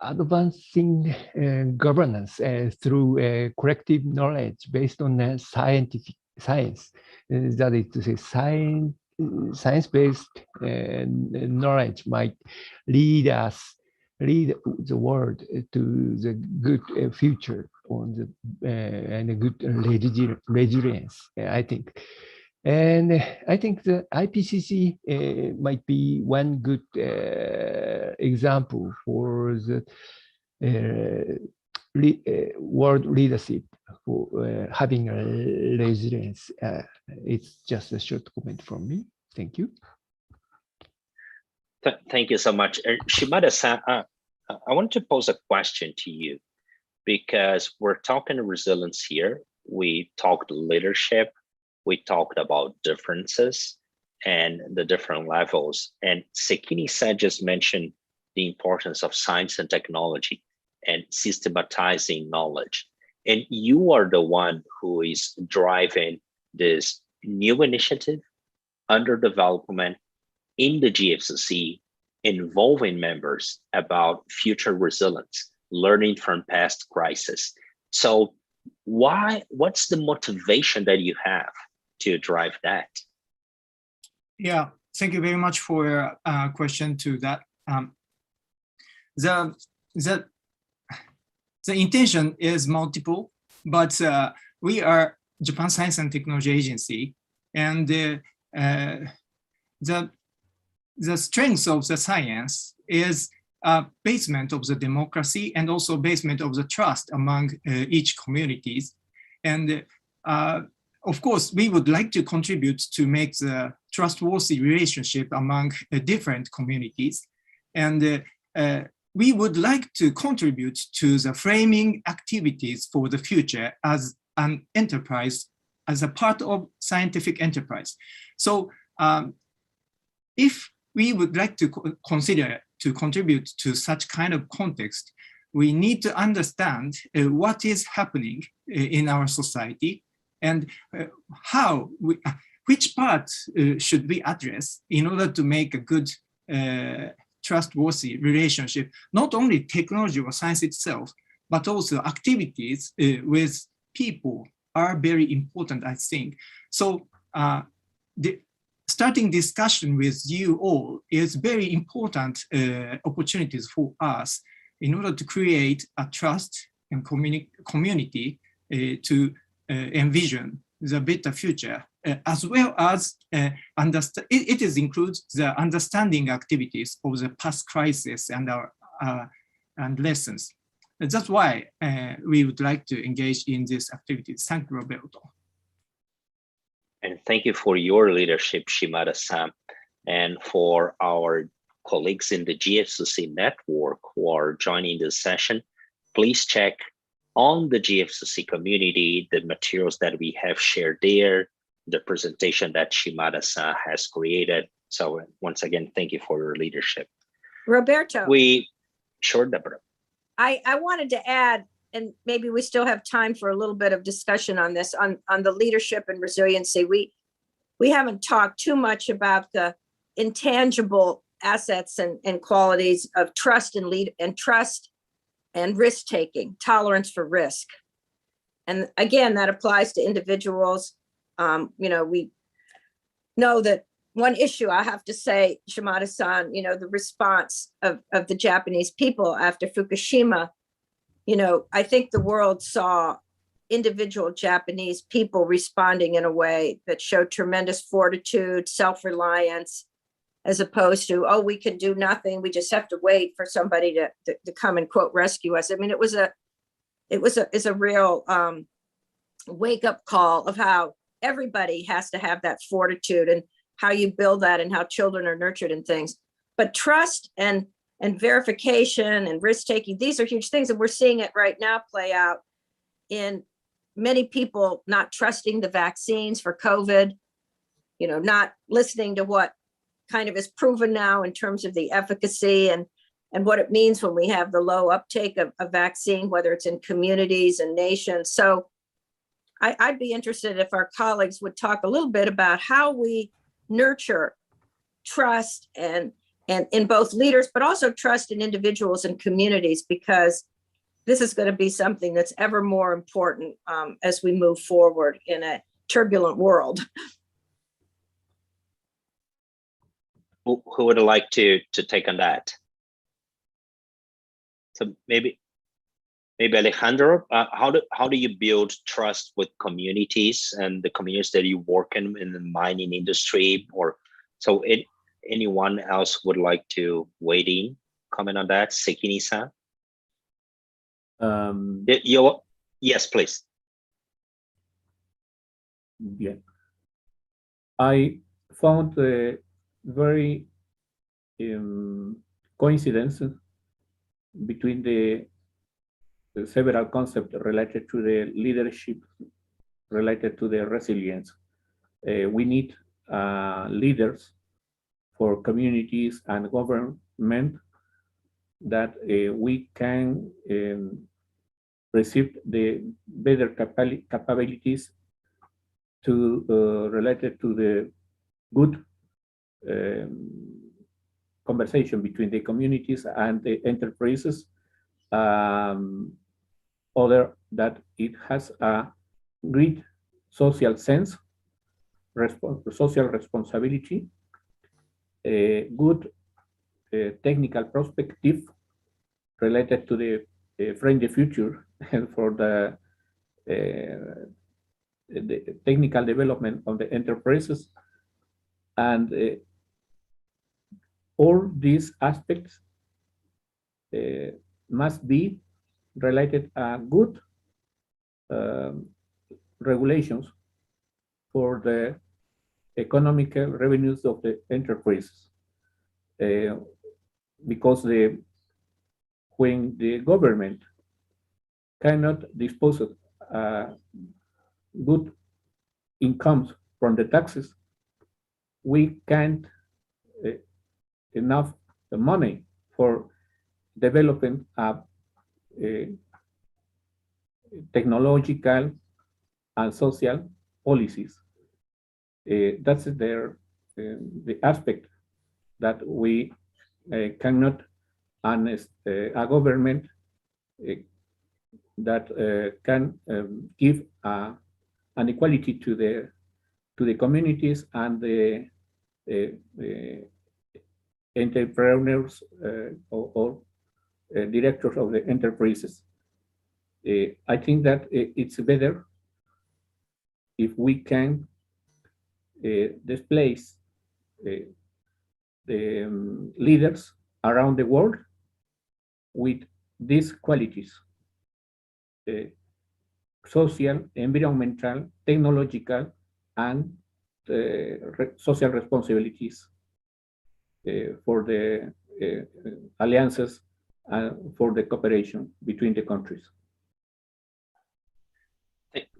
advancing governance through collective knowledge based on science, that is to say, science-based knowledge might lead the world to the good future on the and a good resilience, I think. And I think the IPCC might be one good example for the world leadership for having a resilience. It's just a short comment from me. Thank you. Thank you so much. Shimada-san, I want to pose a question to you, because we're talking resilience here. We talked leadership. We talked about differences and the different levels. And Sekini-san just mentioned the importance of science and technology and systematizing knowledge. And you are the one who is driving this new initiative under development in the GFCC, involving members about future resilience, learning from past crises. So what's the motivation that you have to drive that? Yeah, thank you very much for your question to that. The intention is multiple, but we are Japan Science and Technology Agency, and the strength of the science is basement of the democracy and also basement of the trust among each communities. And of course, we would like to contribute to make the trustworthy relationship among different communities. And we would like to contribute to the framing activities for the future as an enterprise, as a part of scientific enterprise. So if we would like to consider to contribute to such kind of context, we need to understand what is happening in our society and which part should we address in order to make a good, trustworthy relationship, not only technology or science itself, but also activities with people are very important, I think. So starting discussion with you all is very important opportunities for us in order to create a trust and community to envision the better future, as well as it includes the understanding activities of the past crisis and our and lessons. That's why we would like to engage in these activities. Thank you, Roberto. And thank you for your leadership, Shimada-san, and for our colleagues in the GFCC network who are joining this session. Please check on the GFCC community, the materials that we have shared there, the presentation that Shimada-san has created. So once again, thank you for your leadership. Roberto. Sure, Deborah. I wanted to add, and maybe we still have time for a little bit of discussion on this, on the leadership and resiliency. We haven't talked too much about the intangible assets and qualities of trust and risk-taking, tolerance for risk. And again, that applies to individuals. We know that one issue, I have to say, Shimada-san, the response of the Japanese people after Fukushima, I think the world saw individual Japanese people responding in a way that showed tremendous fortitude, self-reliance, as opposed to, oh, we can do nothing. We just have to wait for somebody to come and quote rescue us. I mean, it was a real wake-up call of how everybody has to have that fortitude and how you build that and how children are nurtured and things. But trust and verification and risk-taking, these are huge things. And we're seeing it right now play out in many people not trusting the vaccines for COVID, not listening to what kind of is proven now in terms of the efficacy and what it means when we have the low uptake of a vaccine, whether it's in communities and nations. So I'd be interested if our colleagues would talk a little bit about how we nurture trust and in both leaders, but also trust in individuals and communities, because this is going to be something that's ever more important as we move forward in a turbulent world. Who would like to take on that? So maybe Alejandro, how do you build trust with communities and the communities that you work in the mining industry? Or so anyone else would like to weigh in, comment on that? Sekini-san? Yes, please. Yeah, I found a very coincidence between the several concepts related to the leadership, related to the resilience. We need leaders for communities and government that we can receive the better capabilities to related to the good conversation between the communities and the enterprises. Other that it has a great social sense, social responsibility, a good technical perspective related to the friendly future and for the technical development of the enterprises, and all these aspects must be related good regulations for the economic revenues of the enterprises, because when the government cannot dispose of good incomes from the taxes, we can't enough money for developing a technological and social policies. That's the aspect that we cannot, and a government that can give an equality to the communities and the entrepreneurs or directors of the enterprises. I think that it's better if we can displace the leaders around the world with these qualities: social, environmental, technological, and social responsibilities for the alliances and for the cooperation between the countries.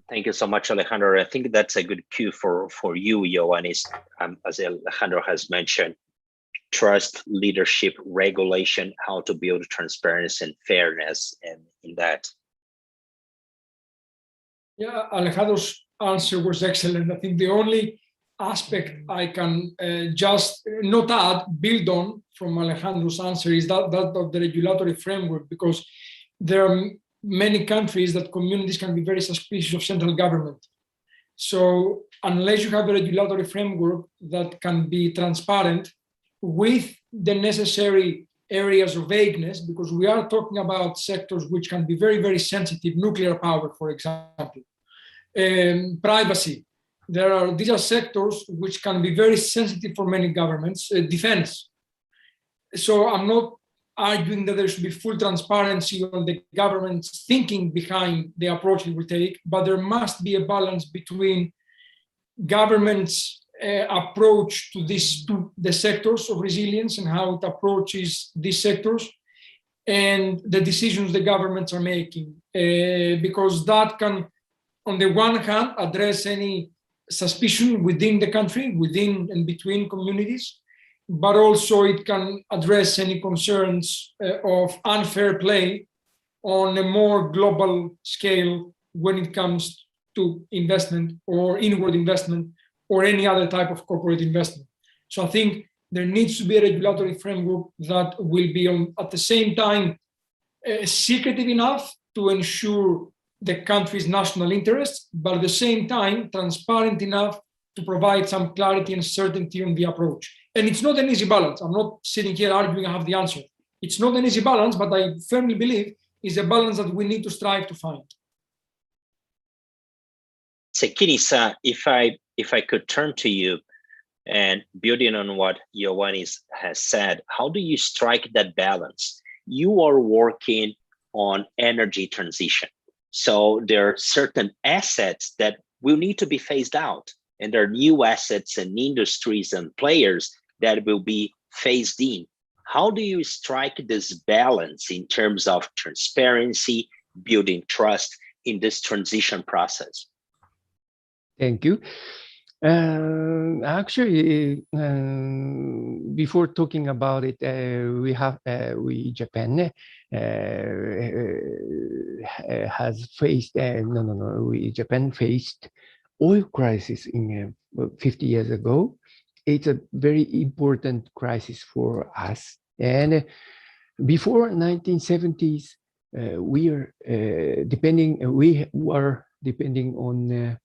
Thank you so much, Alejandro. I think that's a good cue for you, Yuanis. As Alejandro has mentioned, trust, leadership, regulation, how to build transparency and fairness in that. Yeah, Alejandro's answer was excellent. I think the only aspect I can just not add, build on from Alejandro's answer is that of the regulatory framework, because there are many countries that communities can be very suspicious of central government. So unless you have a regulatory framework that can be transparent with the necessary areas of vagueness, because we are talking about sectors which can be very, very sensitive, nuclear power, for example, privacy. These are sectors which can be very sensitive for many governments, defense. So I'm not arguing that there should be full transparency on the government's thinking behind the approach it will take, but there must be a balance between government's approach to the sectors of resilience and how it approaches these sectors and the decisions the governments are making, because that can, on the one hand, address any suspicion within the country, within and between communities, but also it can address any concerns of unfair play on a more global scale when it comes to investment or inward investment or any other type of corporate investment. So I think there needs to be a regulatory framework that will be at the same time secretive enough to ensure the country's national interests, but at the same time transparent enough to provide some clarity and certainty on the approach. And it's not an easy balance. I'm not sitting here arguing I have the answer. It's not an easy balance, but I firmly believe is a balance that we need to strive to find. Yuanis, if I could turn to you and building on what Yuanis has said, how do you strike that balance? You are working on energy transition. So there are certain assets that will need to be phased out, and there are new assets and industries and players that will be phased in. How do you strike this balance in terms of transparency, building trust in this transition process? Thank you. Actually, before talking about it, Japan has faced Japan faced oil crisis in 50 years ago. It's a very important crisis for us. And before 1970s, we were depending on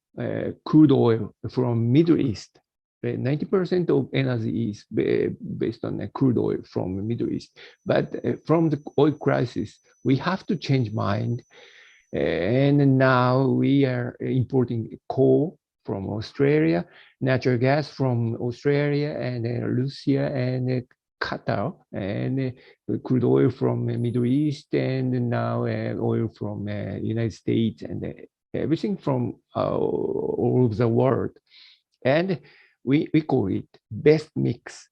crude oil from Middle East. 90% of energy is based on crude oil from the Middle East. But from the oil crisis, we have to change mind. And now we are importing coal from Australia, natural gas from Australia and Russia and Qatar, and crude oil from the Middle East, and now oil from United States, and everything from all over the world. And we call it best mix.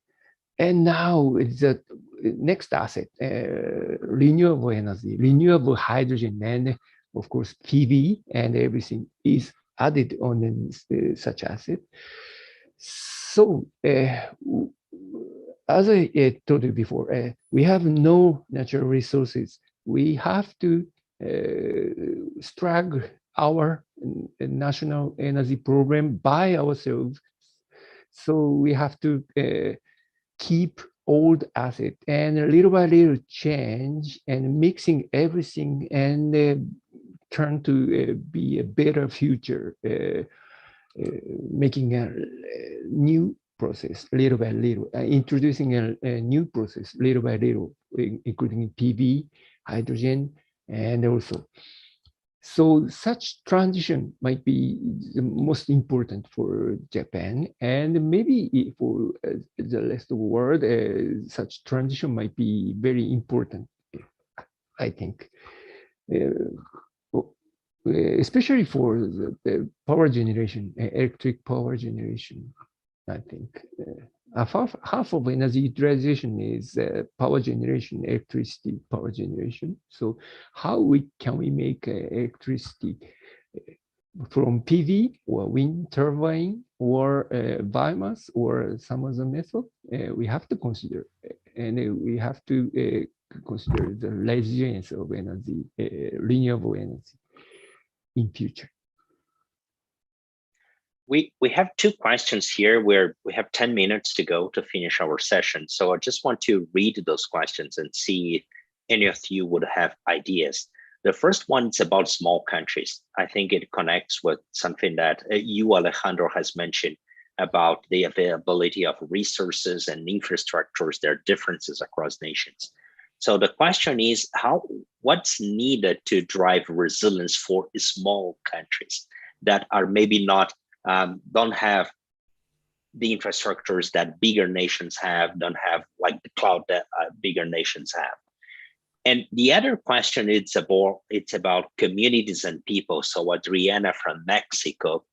And now it's the next asset, renewable energy, renewable hydrogen, and of course PV, and everything is added on such asset. So as I told you before, we have no natural resources we have to struggle our national energy program by ourselves. So we have to keep old asset and little by little change and mixing everything and turn to be a better future, making a new process little by little, introducing a new process little by little, including PV, hydrogen, and also. So such transition might be the most important for Japan, and maybe for the rest of the world, such transition might be very important, I think. Especially for the power generation, electric power generation, I think. Half of energy utilization is power generation, electricity power generation. So how can we make electricity from PV or wind turbine or biomass or some other method? We have to consider, and we have to consider the resilience of energy, renewable energy in future. We have two questions here where we have 10 minutes to go to finish our session. So I just want to read those questions and see if any of you would have ideas. The first one is about small countries. I think it connects with something that you, Alejandro, has mentioned about the availability of resources and infrastructures. There are differences across nations. So the question is, what's needed to drive resilience for small countries that are maybe not don't have the infrastructures that bigger nations have, don't have like the cloud that bigger nations have. And the other question it's about communities and people. So Adriana from Mexico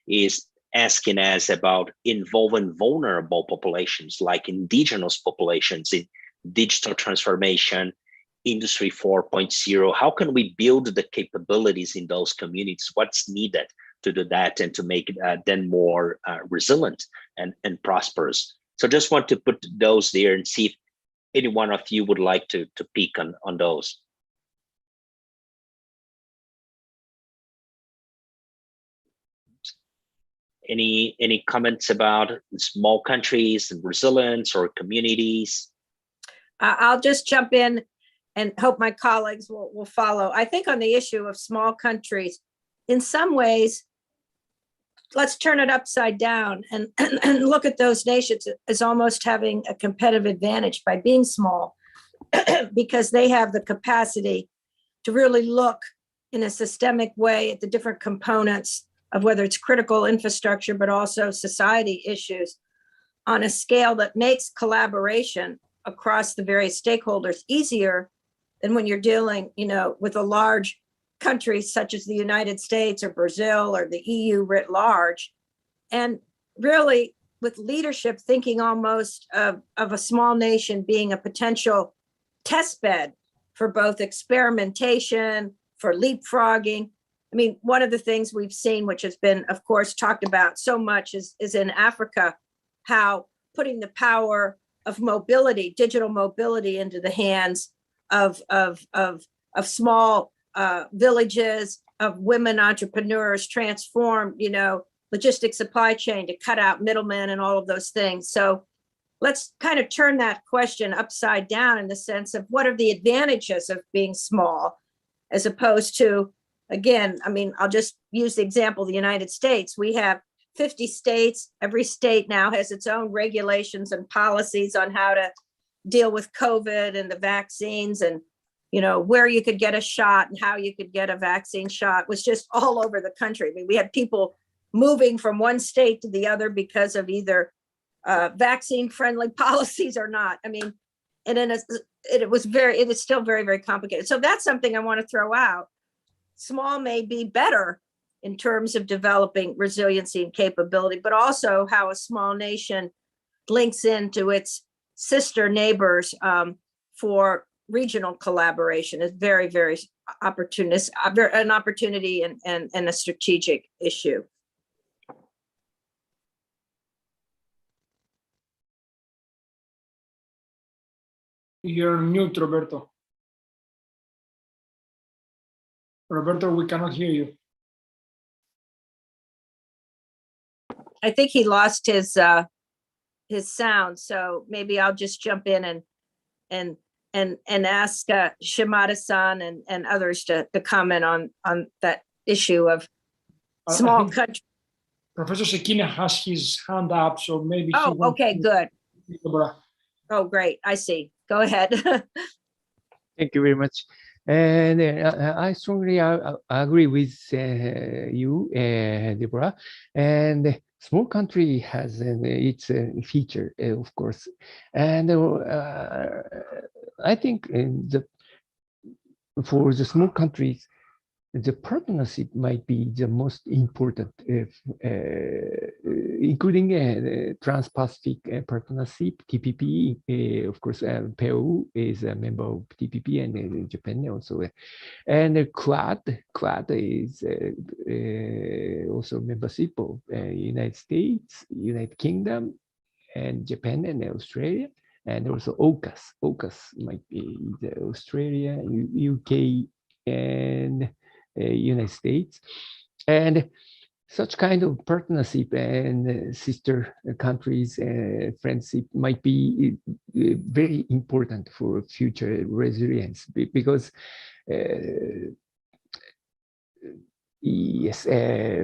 is asking us about involving vulnerable populations like indigenous populations in digital transformation, Industry 4.0. How can we build the capabilities in those communities? What's needed to do that and to make them more resilient and prosperous? So just want to put those there and see if any one of you would like to peek on those. Any comments about small countries and resilience or communities? I'll just jump in and hope my colleagues will follow. I think on the issue of small countries, in some ways, let's turn it upside down and look at those nations as almost having a competitive advantage by being small, because they have the capacity to really look in a systemic way at the different components of whether it's critical infrastructure, but also society issues on a scale that makes collaboration across the various stakeholders easier than when you're dealing, with a large country such as the United States or Brazil or the EU writ large. And really with leadership thinking almost of a small nation being a potential test bed for both experimentation, for leapfrogging. I mean, one of the things we've seen, which has been, of course, talked about so much is in Africa, how putting the power of mobility, digital mobility into the hands of small villages, of women entrepreneurs transform, logistics supply chain to cut out middlemen and all of those things. So let's kind of turn that question upside down in the sense of what are the advantages of being small, as opposed to, again, I mean, I'll just use the example of the United States. We have 50 states. Every state now has its own regulations and policies on how to deal with COVID and the vaccines, and where you could get a shot and how you could get a vaccine shot was just all over the country. I mean, we had people moving from one state to the other because of either vaccine friendly policies or not. I mean, and then it is still very, very complicated. So that's something I want to throw out. Small may be better in terms of developing resiliency and capability, but also how a small nation links into its sister neighbors for regional collaboration is very, very opportunistic, an opportunity and a strategic issue. You're on mute, Roberto. Roberto, we cannot hear you. I think he lost his sound, so maybe I'll just jump in and ask Shimada-san and others to comment on that issue of I small think country. Professor Sekina has his hand up, so maybe. Oh, okay, good. Deborah. Oh, great. I see. Go ahead. Thank you very much. And I strongly agree with you, Deborah. And small country has its feature, of course. And I think for the small countries, the partnership might be the most important, including Trans-Pacific Partnership, TPP. Of course, Peru is a member of TPP, and Japan also. And Quad is also membership of United States, United Kingdom, and Japan and Australia. And also AUKUS might be the Australia, UK, and United States. And such kind of partnership and sister countries friendship might be very important for future resilience, because yes,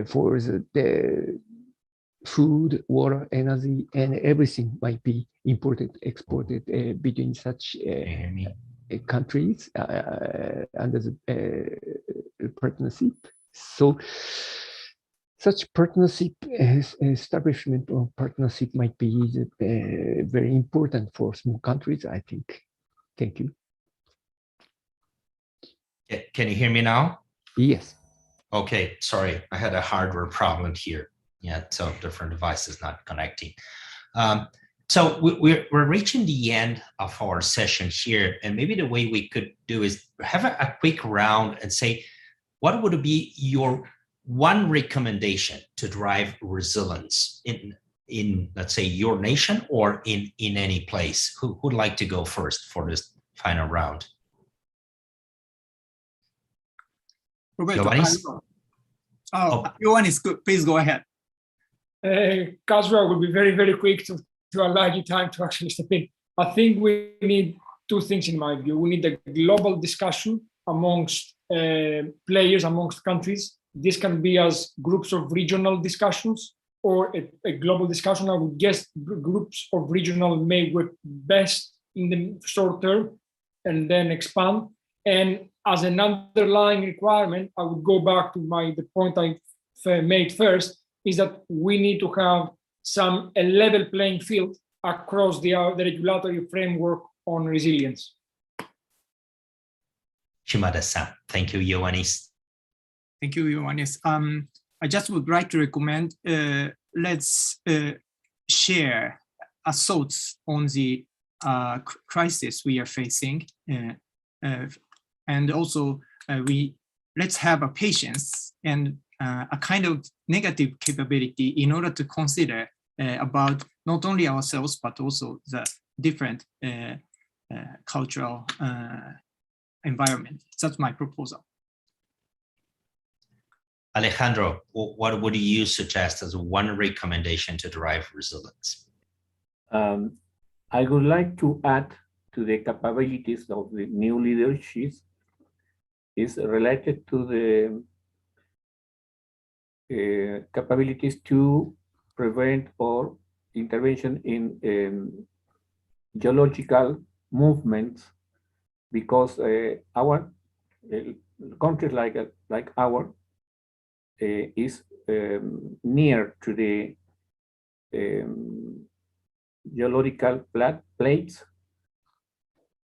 for the food, water, energy, and everything might be imported, exported between such countries under the partnership. So such partnership, establishment of partnership might be very important for small countries, I think. Thank you. Can you hear me now? Yes. Okay, sorry, I had a hardware problem here. Yeah, so different devices not connecting. So we're reaching the end of our session here, and maybe the way we could do is have a quick round and say, what would be your one recommendation to drive resilience in let's say your nation or in any place? Who would like to go first for this final round? Roberto, Yuanis? Yuanis, please go ahead. Kasra will be very, very quick to allow you time to actually step in. I think we need two things in my view. We need a global discussion amongst players, amongst countries. This can be as groups of regional discussions or a global discussion. I would guess groups of regional may work best in the short term and then expand. And as an underlying requirement, I would go back to the point I made first, is that we need to have a level playing field across the regulatory framework on resilience. Shimada-san. Thank you, Yuanis. Thank you, Yuanis. I just would like to recommend, let's share our thoughts on the crisis we are facing. And also, let's have a patience and a kind of negative capability in order to consider about not only ourselves, but also the different cultural environment. That's my proposal. Alejandro, what would you suggest as one recommendation to drive resilience? I would like to add to the capabilities of the new leadership is related to the capabilities to prevent or intervention in geological movements, because our countries like our is near to the geological plates,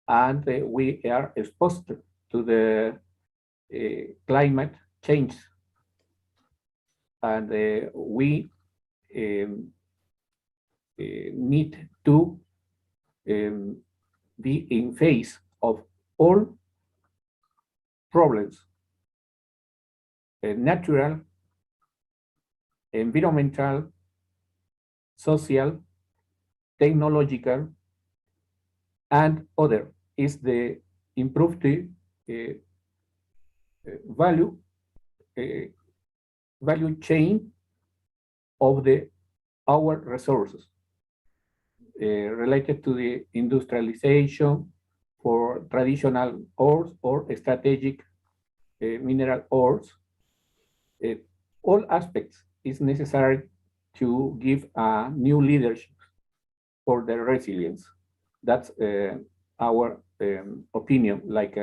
and we are exposed to the climate change, and we need to be in face of all problems, natural, environmental, social, technological, and other, is the improved value chain of our resources related to the industrialization for traditional ores or strategic mineral ores. All aspects is necessary to give a new leadership for the resilience. That's our opinion, like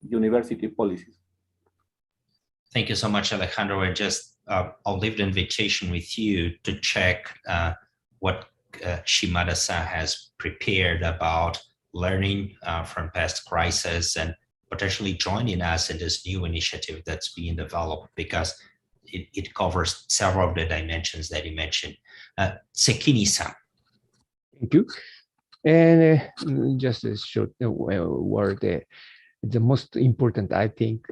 university policies. Thank you so much, Alejandro. And just I'll leave the invitation with you to check what Shimada-san has prepared about learning from past crises and potentially joining us in this new initiative that's being developed, because it covers several of the dimensions that you mentioned. Sekini-san. Thank you. And just a short word. The most important, I think,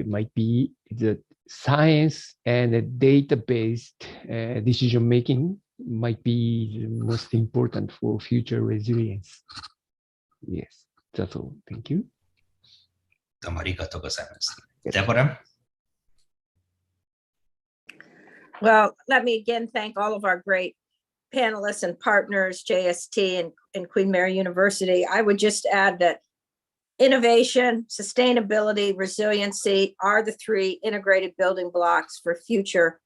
might be the science and the data-based decision-making might be the most important for future resilience. Yes, that's all. Thank you. Deborah? Well, let me again thank all of our great panelists and partners, JST and Queen Mary University. I would just add that innovation, sustainability, resiliency are the three integrated building blocks for future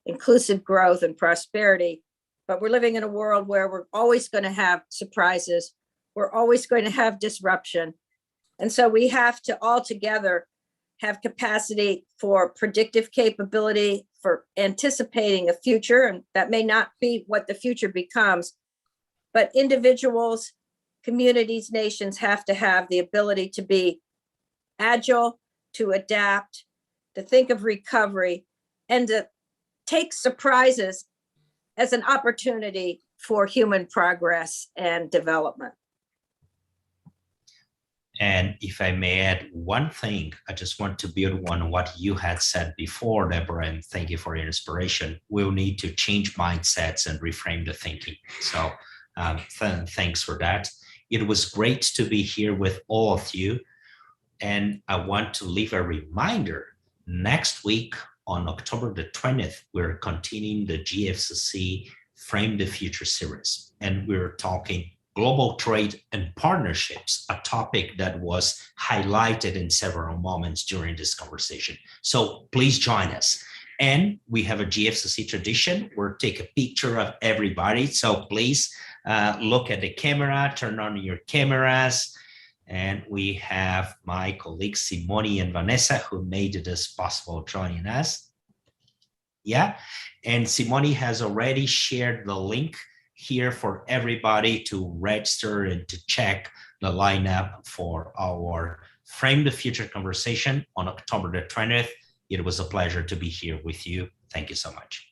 inclusive growth and prosperity. But we're living in a world where we're always going to have surprises. We're always going to have disruption. And so we have to all together have capacity for predictive capability, for anticipating a future, and that may not be what the future becomes, but individuals, communities, nations have to have the ability to be agile, to adapt, to think of recovery, and to take surprises as an opportunity for human progress and development. And if I may add one thing, I just want to build on what you had said before, Deborah, and thank you for your inspiration. We'll need to change mindsets and reframe the thinking. So thanks for that. It was great to be here with all of you. And I want to leave a reminder, next week on October the 20th, we're continuing the GFCC Frame the Future series. And we're talking global trade and partnerships, a topic that was highlighted in several moments during this conversation. So please join us. And we have a GFCC tradition. We'll take a picture of everybody. So please look at the camera, turn on your cameras. And we have my colleagues, Simone and Vanessa, who made this possible joining us. Yeah, and Simone has already shared the link here for everybody to register and to check the lineup for our Frame the Future conversation on October the 20th. It was a pleasure to be here with you. Thank you so much.